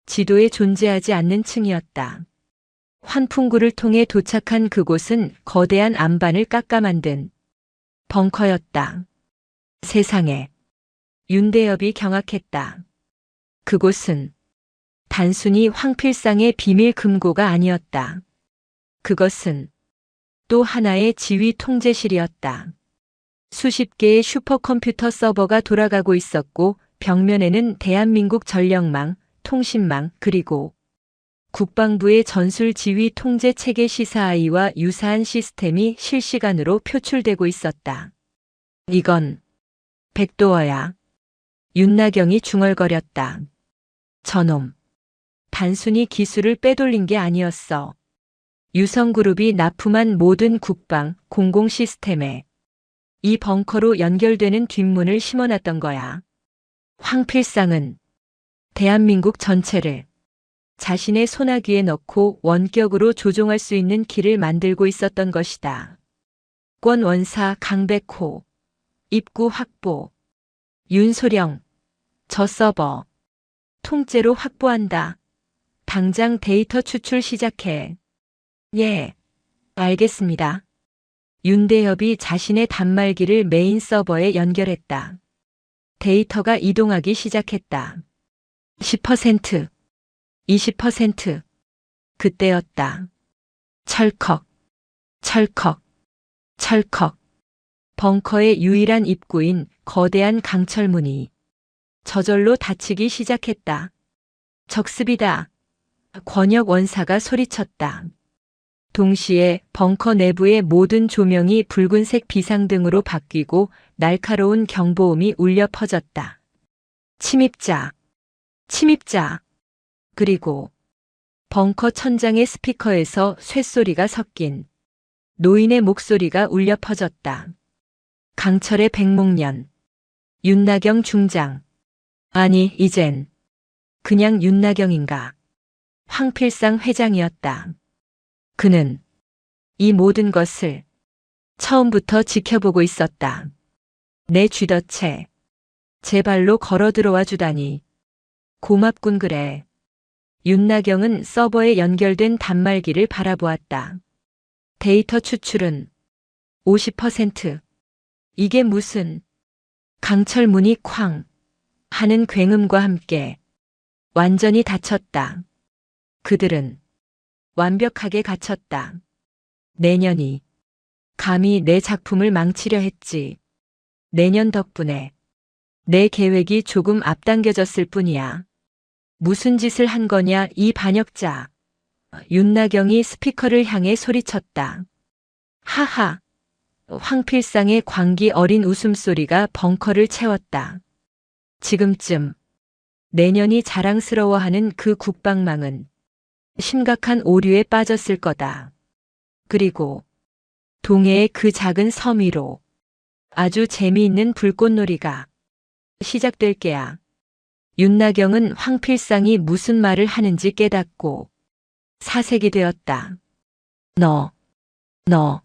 Speaker 1: 지도에 존재하지 않는 층이었다. 환풍구를 통해 도착한 그곳은 거대한 안반을 깎아 만든 벙커였다. 세상에. 윤대엽이 경악했다. 그곳은 단순히 황필상의 비밀 금고가 아니었다. 그것은 또 하나의 지휘 통제실이었다. 수십 개의 슈퍼컴퓨터 서버가 돌아가고 있었고 벽면에는 대한민국 전력망, 통신망 그리고 국방부의 전술 지휘 통제 체계 시사아이와 유사한 시스템이 실시간으로 표출되고 있었다. 이건 백도어야. 윤나경이 중얼거렸다. 저놈. 단순히 기술을 빼돌린 게 아니었어. 유성그룹이 납품한 모든 국방, 공공 시스템에 이 벙커로 연결되는 뒷문을 심어놨던 거야. 황필상은 대한민국 전체를 자신의 소나기에 넣고 원격으로 조종할 수 있는 길을 만들고 있었던 것이다. 권 원사 강백호. 입구 확보. 윤소령. 저 서버. 통째로 확보한다. 당장 데이터 추출 시작해. 예. 알겠습니다. 윤대엽이 자신의 단말기를 메인 서버에 연결했다. 데이터가 이동하기 시작했다. 10%, 20%. 그때였다. 철컥, 철컥, 철컥. 벙커의 유일한 입구인 거대한 강철문이 저절로 닫히기 시작했다. 적습이다. 권혁 원사가 소리쳤다. 동시에 벙커 내부의 모든 조명이 붉은색 비상등으로 바뀌고 날카로운 경보음이 울려 퍼졌다. 침입자, 침입자. 그리고 벙커 천장의 스피커에서 쇳소리가 섞인 노인의 목소리가 울려 퍼졌다. 강철의 백목련. 윤나경 중장. 아니, 이젠 그냥 윤나경인가. 황필상 회장이었다. 그는 이 모든 것을 처음부터 지켜보고 있었다. 내 쥐덫에 제 발로 걸어 들어와 주다니. 고맙군 그래. 윤나경은 서버에 연결된 단말기를 바라보았다. 데이터 추출은 50%. 이게 무슨 강철 문이 쾅 하는 굉음과 함께 완전히 닫혔다. 그들은 완벽하게 갇혔다. 내년이 감히 내 작품을 망치려 했지. 내년 덕분에 내 계획이 조금 앞당겨졌을 뿐이야. 무슨 짓을 한 거냐 이 반역자. 윤나경이 스피커를 향해 소리쳤다. 하하. 황필상의 광기 어린 웃음소리가 벙커를 채웠다. 지금쯤 내년이 자랑스러워하는 그 국방망은 심각한 오류에 빠졌을 거다. 그리고 동해의 그 작은 섬 위로 아주 재미있는 불꽃놀이가 시작될 게야. 윤나경은 황필상이 무슨 말을 하는지 깨닫고 사색이 되었다. 너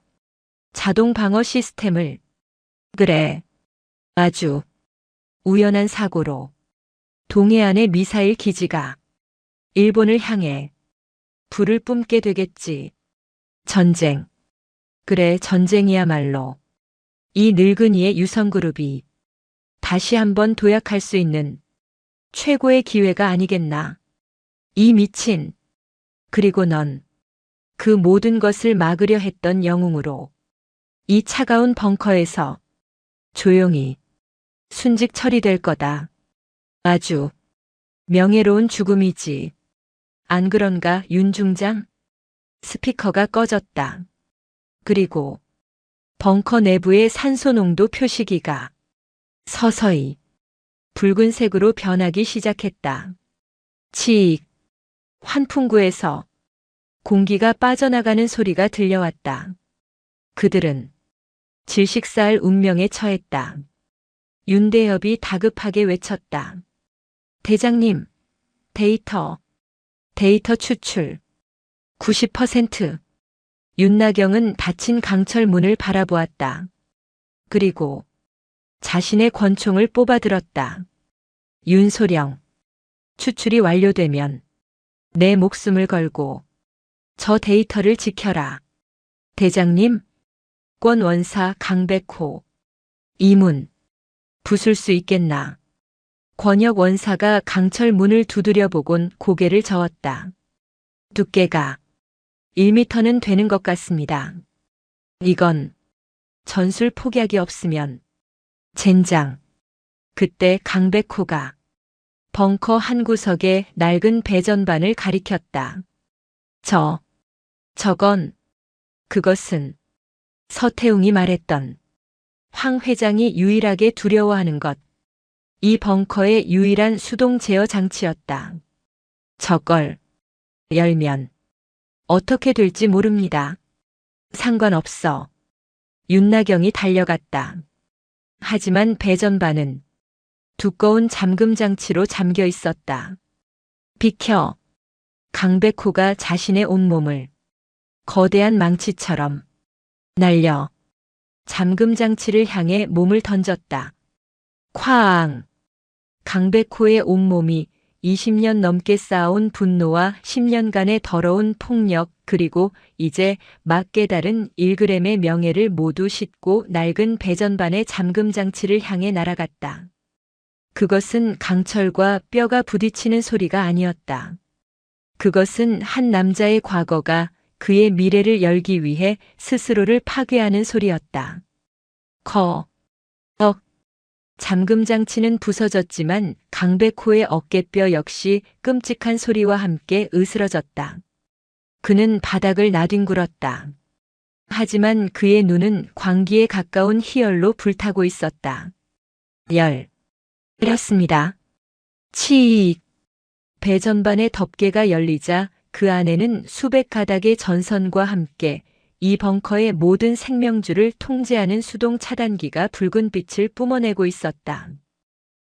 Speaker 1: 자동 방어 시스템을. 그래. 아주 우연한 사고로 동해안의 미사일 기지가 일본을 향해 불을 뿜게 되겠지. 전쟁. 그래, 전쟁이야말로 이 늙은이의 유성그룹이 다시 한번 도약할 수 있는 최고의 기회가 아니겠나. 이 미친. 그리고 넌 그 모든 것을 막으려 했던 영웅으로 이 차가운 벙커에서 조용히 순직 처리될 거다. 아주 명예로운 죽음이지. 안 그런가, 윤 중장? 스피커가 꺼졌다. 그리고 벙커 내부의 산소 농도 표시기가 서서히 붉은색으로 변하기 시작했다. 치익. 환풍구에서 공기가 빠져나가는 소리가 들려왔다. 그들은 질식사할 운명에 처했다. 윤대엽이 다급하게 외쳤다. 대장님, 데이터 추출 90%. 윤나경은 닫힌 강철 문을 바라보았다. 그리고 자신의 권총을 뽑아들었다. 윤소령, 추출이 완료되면 내 목숨을 걸고 저 데이터를 지켜라. 대장님, 권 원사 강백호. 이 문 부술 수 있겠나. 권혁 원사가 강철 문을 두드려 보곤 고개를 저었다. 두께가 1미터는 되는 것 같습니다. 이건 전술 폭약이 없으면. 젠장. 그때 강백호가 벙커 한 구석에 낡은 배전반을 가리켰다. 그것은 서태웅이 말했던 황 회장이 유일하게 두려워하는 것. 이 벙커의 유일한 수동 제어 장치였다. 저걸 열면 어떻게 될지 모릅니다. 상관없어. 윤나경이 달려갔다. 하지만 배전반은 두꺼운 잠금 장치로 잠겨 있었다. 비켜. 강백호가 자신의 온몸을 거대한 망치처럼 날려 잠금 장치를 향해 몸을 던졌다. 쾅! 강백호의 온몸이 20년 넘게 쌓아온 분노와 10년간의 더러운 폭력, 그리고 이제 막 깨달은 1g의 명예를 모두 싣고 낡은 배전반의 잠금 장치를 향해 날아갔다. 그것은 강철과 뼈가 부딪히는 소리가 아니었다. 그것은 한 남자의 과거가 그의 미래를 열기 위해 스스로를 파괴하는 소리였다. 잠금 장치는 부서졌지만 강백호의 어깨뼈 역시 끔찍한 소리와 함께 으스러졌다. 그는 바닥을 나뒹굴었다. 하지만 그의 눈은 광기에 가까운 희열로 불타고 있었다. 열렸습니다. 치익. 배전반의 덮개가 열리자 그 안에는 수백 가닥의 전선과 함께 이 벙커의 모든 생명줄을 통제하는 수동 차단기가 붉은 빛을 뿜어내고 있었다.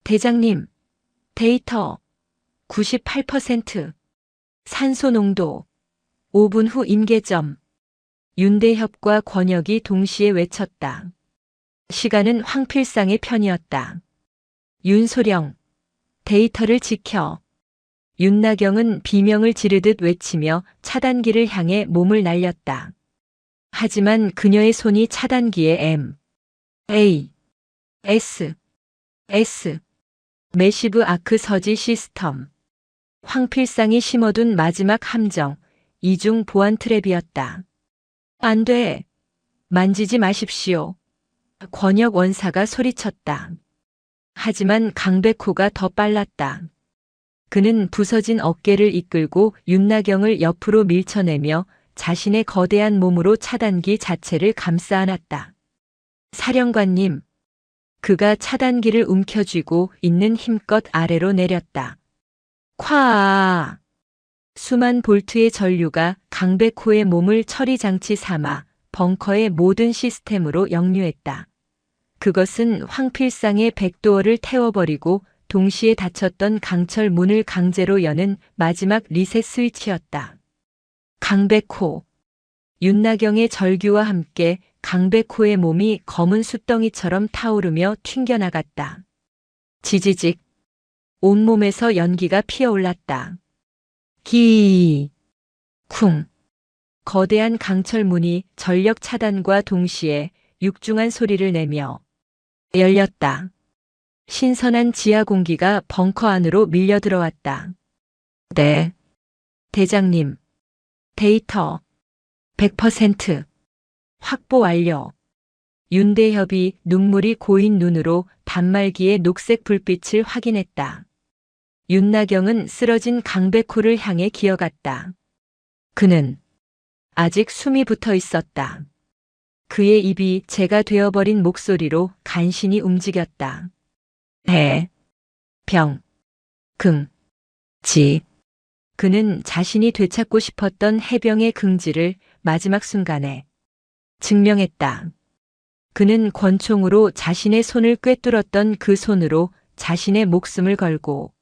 Speaker 1: 대장님, 데이터 98%. 산소 농도 5분 후 임계점. 윤대협과 권혁이 동시에 외쳤다. 시간은 황필상의 편이었다. 윤소령, 데이터를 지켜. 윤나경은 비명을 지르듯 외치며 차단기를 향해 몸을 날렸다. 하지만 그녀의 손이 차단기에 M, A, S, S. 매시브 아크 서지 시스템. 황필상이 심어둔 마지막 함정, 이중 보안 트랩이었다. 안 돼. 만지지 마십시오. 권혁 원사가 소리쳤다. 하지만 강백호가 더 빨랐다. 그는 부서진 어깨를 이끌고 윤나경을 옆으로 밀쳐내며 자신의 거대한 몸으로 차단기 자체를 감싸 안았다. 사령관님. 그가 차단기를 움켜쥐고 있는 힘껏 아래로 내렸다. 콱! 수만 볼트의 전류가 강백호의 몸을 처리장치 삼아 벙커의 모든 시스템으로 역류했다. 그것은 황필상의 백도어를 태워버리고 동시에 닫혔던 강철 문을 강제로 여는 마지막 리셋 스위치였다. 강백호. 윤나경의 절규와 함께 강백호의 몸이 검은 숫덩이처럼 타오르며 튕겨나갔다. 지지직. 온몸에서 연기가 피어올랐다. 기. 쿵. 거대한 강철문이 전력 차단과 동시에 육중한 소리를 내며 열렸다. 신선한 지하 공기가 벙커 안으로 밀려 들어왔다. 네. 대장님. 데이터 100% 확보 완료. 윤대협이 눈물이 고인 눈으로 단말기의 녹색 불빛을 확인했다. 윤나경은 쓰러진 강백호를 향해 기어갔다. 그는 아직 숨이 붙어 있었다. 그의 입이 재가 되어버린 목소리로 간신히 움직였다. 배, 병, 금, 지. 그는 자신이 되찾고 싶었던 해병의 긍지를 마지막 순간에 증명했다. 그는 권총으로 자신의 손을 꿰뚫었던 그 손으로 자신의 목숨을 걸고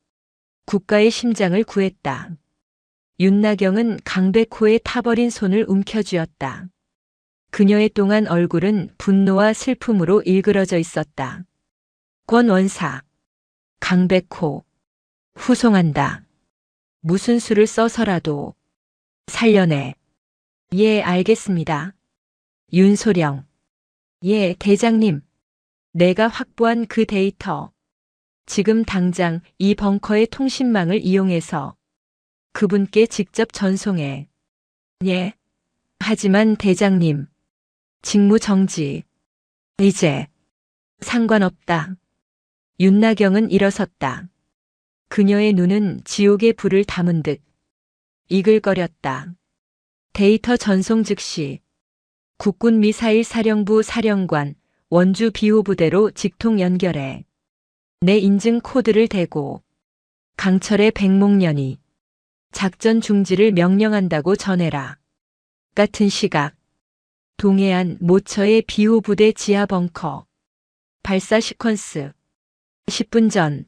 Speaker 1: 국가의 심장을 구했다. 윤나경은 강백호의 타버린 손을 움켜쥐었다. 그녀의 동안 얼굴은 분노와 슬픔으로 일그러져 있었다. 권 원사. 강백호. 후송한다. 무슨 수를 써서라도 살려내. 예, 알겠습니다. 윤소령. 예, 대장님. 내가 확보한 그 데이터. 지금 당장 이 벙커의 통신망을 이용해서 그분께 직접 전송해. 예. 하지만 대장님. 직무 정지. 이제 상관없다. 윤나경은 일어섰다. 그녀의 눈은 지옥의 불을 담은 듯 이글거렸다. 데이터 전송 즉시 국군 미사일 사령부 사령관 원주 비호부대로 직통 연결해. 내 인증 코드를 대고 강철의 백목련이 작전 중지를 명령한다고 전해라. 같은 시각 동해안 모처의 비호부대 지하 벙커 발사 시퀀스 10분 전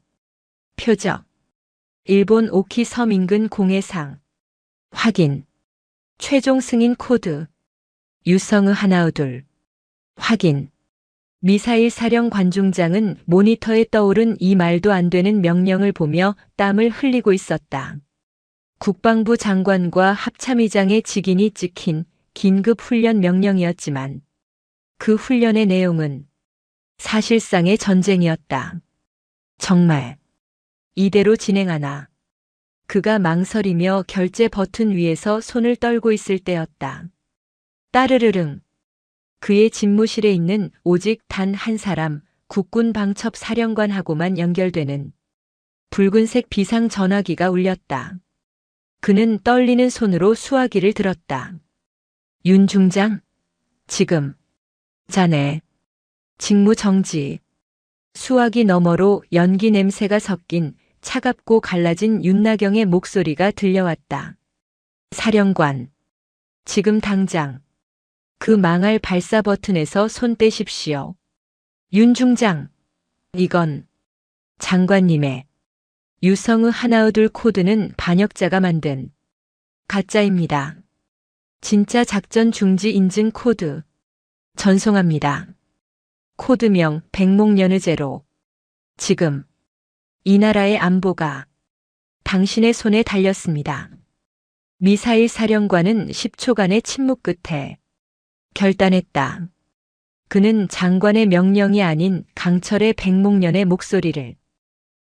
Speaker 1: 표적 일본 오키 섬 인근 공해상 확인 최종 승인 코드 유성의 하나우둘 확인 미사일 사령 관중장은 모니터에 떠오른 이 말도 안 되는 명령을 보며 땀을 흘리고 있었다. 국방부 장관과 합참의장의 직인이 찍힌 긴급 훈련 명령이었지만 그 훈련의 내용은 사실상의 전쟁이었다. 정말 이대로 진행하나. 그가 망설이며 결제 버튼 위에서 손을 떨고 있을 때였다. 따르르릉. 그의 집무실에 있는 오직 단 한 사람 국군 방첩 사령관하고만 연결되는 붉은색 비상 전화기가 울렸다. 그는 떨리는 손으로 수화기를 들었다. 윤 중장? 지금. 자네. 직무 정지. 수화기 너머로 연기 냄새가 섞인 차갑고 갈라진 윤나경의 목소리가 들려왔다. 사령관. 지금 당장. 그 망할 발사 버튼에서 손 떼십시오. 윤 중장. 이건 장관님의 유성의 하나의둘 코드는 반역자가 만든 가짜입니다. 진짜 작전 중지 인증 코드 전송합니다. 코드명 백목련의제로. 지금 이 나라의 안보가 당신의 손에 달렸습니다. 미사일 사령관은 10초간의 침묵 끝에 결단했다. 그는 장관의 명령이 아닌 강철의 백목련의 목소리를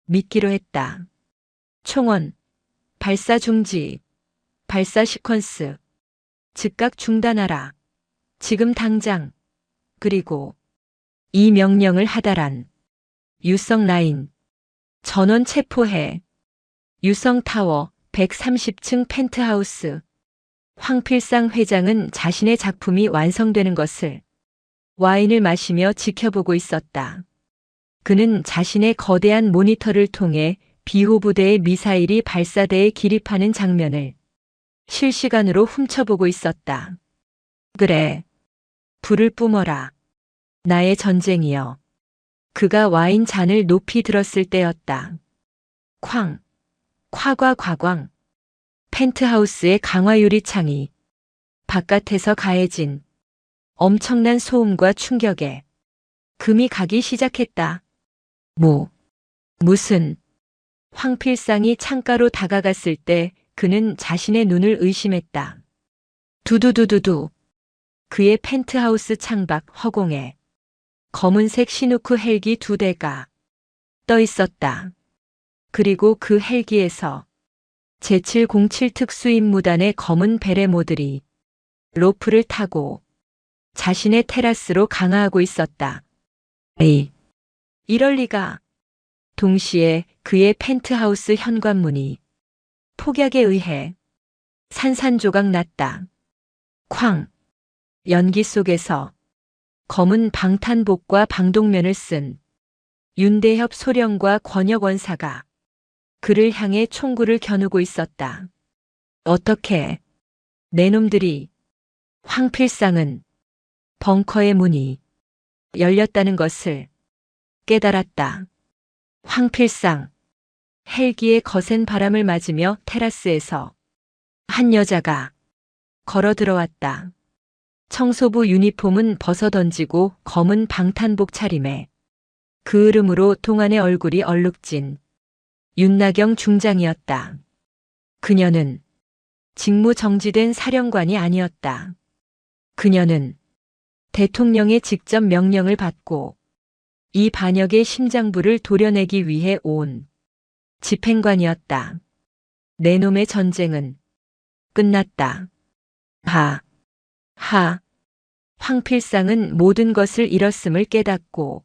Speaker 1: 믿기로 했다. 총원, 발사 중지, 발사 시퀀스, 즉각 중단하라. 지금 당장. 그리고 이 명령을 하다란. 유성 라인, 전원 체포해. 유성 타워 130층 펜트하우스. 황필상 회장은 자신의 작품이 완성되는 것을 와인을 마시며 지켜보고 있었다. 그는 자신의 거대한 모니터를 통해 비호부대의 미사일이 발사대에 기립하는 장면을 실시간으로 훔쳐보고 있었다. 그래. 불을 뿜어라. 나의 전쟁이여. 그가 와인 잔을 높이 들었을 때였다. 쾅. 夸과과광. 펜트하우스의 강화 유리창이 바깥에서 가해진 엄청난 소음과 충격에 금이 가기 시작했다. 무슨. 황필상이 창가로 다가갔을 때 그는 자신의 눈을 의심했다. 두두두두두. 그의 펜트하우스 창밖 허공에 검은색 시누크 헬기 2대가 떠 있었다. 그리고 그 헬기에서 제707 특수임무단의 검은 베레모들이 로프를 타고 자신의 테라스로 강화하고 있었다. 이럴 리가. 동시에 그의 펜트하우스 현관문이 폭약에 의해 산산조각 났다. 쾅. 연기 속에서 검은 방탄복과 방독면을 쓴 윤대협 소령과 권혁 원사가 그를 향해 총구를 겨누고 있었다. 어떻게. 내 놈들이. 황필상은 벙커의 문이 열렸다는 것을 깨달았다. 황필상. 헬기의 거센 바람을 맞으며 테라스에서 한 여자가 걸어 들어왔다. 청소부 유니폼은 벗어던지고 검은 방탄복 차림에 그을음으로 동안의 얼굴이 얼룩진 윤나경 중장이었다. 그녀는 직무 정지된 사령관이 아니었다. 그녀는 대통령의 직접 명령을 받고 이 반역의 심장부를 도려내기 위해 온 집행관이었다. 내 놈의 전쟁은 끝났다. 황필상은 모든 것을 잃었음을 깨닫고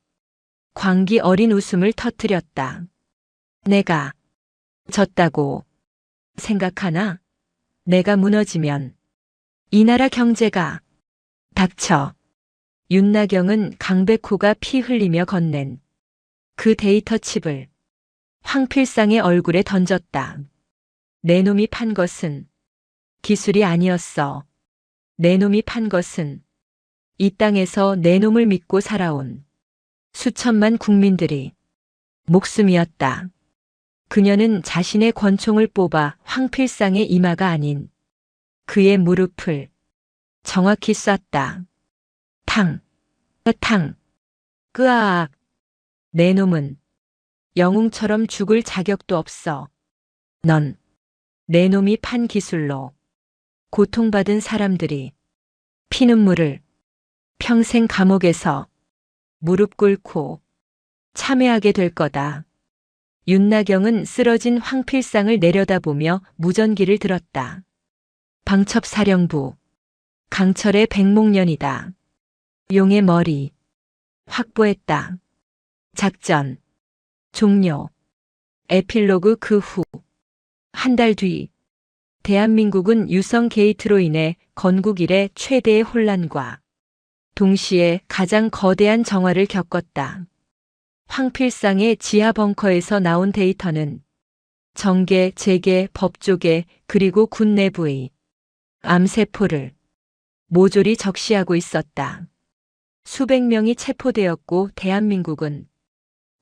Speaker 1: 광기 어린 웃음을 터뜨렸다. 내가 졌다고 생각하나? 내가 무너지면 이 나라 경제가. 닥쳐. 윤나경은 강백호가 피 흘리며 건넨 그 데이터 칩을 황필상의 얼굴에 던졌다. 내 놈이 판 것은 기술이 아니었어. 내 놈이 판 것은 이 땅에서 내 놈을 믿고 살아온 수천만 국민들이 목숨이었다. 그녀는 자신의 권총을 뽑아 황필상의 이마가 아닌 그의 무릎을 정확히 쐈다. 탕. 끄아악. 내 놈은 영웅처럼 죽을 자격도 없어. 넌 내 놈이 판 기술로 고통받은 사람들이 피눈물을 평생 감옥에서 무릎 꿇고 참회하게 될 거다. 윤나경은 쓰러진 황필상을 내려다보며 무전기를 들었다. 방첩사령부. 강철의 백목련이다. 용의 머리. 확보했다. 작전 종료. 에필로그. 그 후 한 달 뒤 대한민국은 유성 게이트로 인해 건국 이래 최대의 혼란과 동시에 가장 거대한 정화를 겪었다. 황필상의 지하 벙커에서 나온 데이터는 정계, 재계, 법조계 그리고 군 내부의 암세포를 모조리 적시하고 있었다. 수백 명이 체포되었고 대한민국은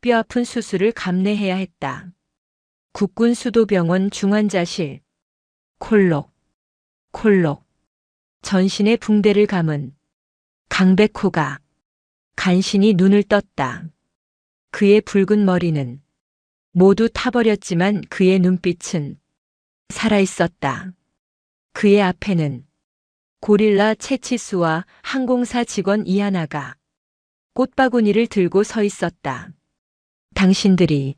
Speaker 1: 뼈아픈 수술을 감내해야 했다. 국군 수도병원 중환자실. 콜록. 전신에 붕대를 감은 강백호가 간신히 눈을 떴다. 그의 붉은 머리는 모두 타버렸지만 그의 눈빛은 살아있었다. 그의 앞에는 고릴라 채치수와 항공사 직원 이하나가 꽃바구니를 들고 서 있었다. 당신들이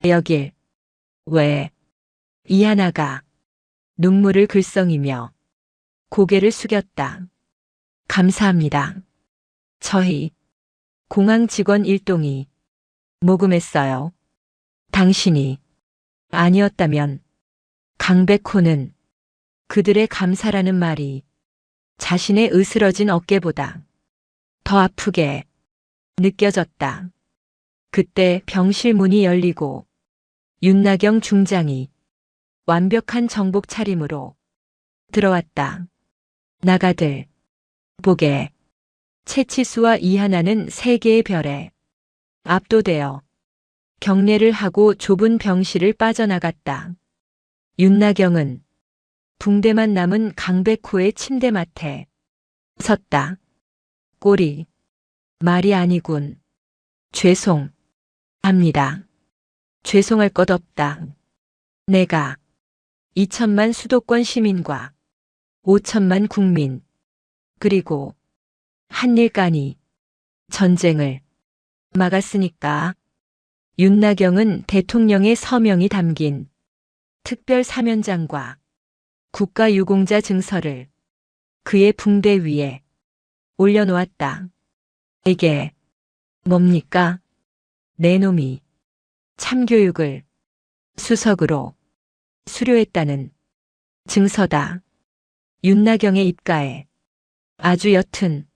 Speaker 1: 여길 왜? 이하나가 눈물을 글썽이며 고개를 숙였다. 감사합니다. 저희 공항 직원 일동이 모금했어요. 당신이 아니었다면 강백호는 그들의 감사라는 말이 자신의 으스러진 어깨보다 더 아프게 느껴졌다. 그때 병실 문이 열리고 윤나경 중장이 완벽한 정복 차림으로 들어왔다. 나가들 보게. 채치수와 이하나는 세 개의 별에 압도되어 경례를 하고 좁은 병실을 빠져나갔다. 윤나경은 붕대만 남은 강백호의 침대맡에 섰다. 꼴이 말이 아니군. 죄송합니다. 죄송할 것 없다. 내가 2천만 수도권 시민과 5천만 국민 그리고 한일간이 전쟁을 막았으니까. 윤나경은 대통령의 서명이 담긴 특별 사면장과 국가유공자 증서를 그의 붕대 위에 올려놓았다. 이게 뭡니까? 내 놈이 참교육을 수석으로 수료했다는 증서다. 윤나경의 입가에 아주 옅은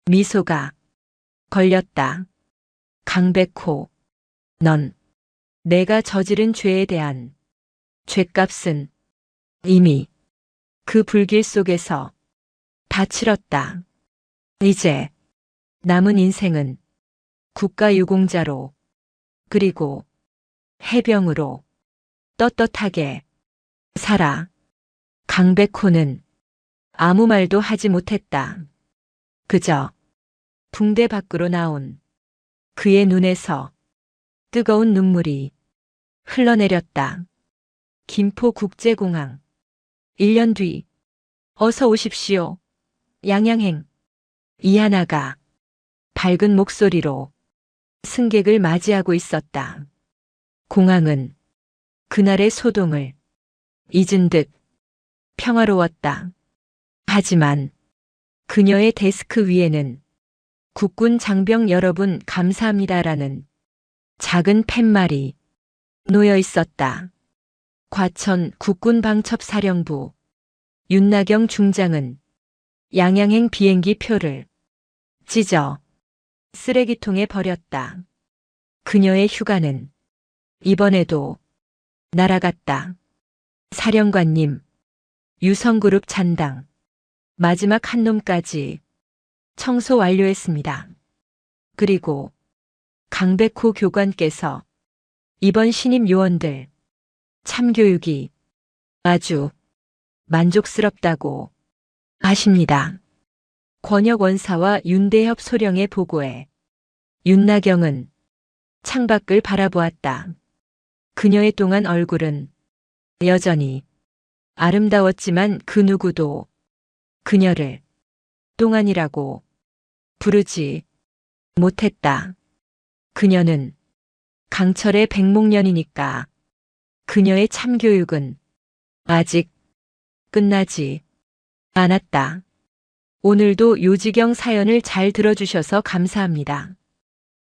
Speaker 1: 미소가 걸렸다. 강백호, 넌 내가 저지른 죄에 대한 죗값은 이미 그 불길 속에서 다 치렀다. 이제 남은 인생은 국가유공자로 그리고 해병으로 떳떳하게 살아. 강백호는 아무 말도 하지 못했다. 그저 붕대 밖으로 나온 그의 눈에서 뜨거운 눈물이 흘러내렸다. 김포국제공항. 1년 뒤. 어서 오십시오. 양양행. 이하나가 밝은 목소리로 승객을 맞이하고 있었다. 공항은 그날의 소동을 잊은 듯 평화로웠다. 하지만 그녀의 데스크 위에는 국군 장병 여러분 감사합니다라는 작은 팻말이 놓여 있었다. 과천 국군방첩사령부. 윤나경 중장은 양양행 비행기 표를 찢어 쓰레기통에 버렸다. 그녀의 휴가는 이번에도 날아갔다. 사령관님, 유성그룹 잔당 마지막 한 놈까지 청소 완료했습니다. 그리고 강백호 교관께서 이번 신임 요원들 참교육이 아주 만족스럽다고 하십니다. 권혁 원사와 윤대협 소령의 보고에 윤나경은 창밖을 바라보았다. 그녀의 동안 얼굴은 여전히 아름다웠지만 그 누구도 그녀를 동안이라고 부르지 못했다. 그녀는 강철의 백목년이니까 그녀의 참교육은 아직 끝나지 않았다. 오늘도 요지경 사연을 잘 들어주셔서 감사합니다.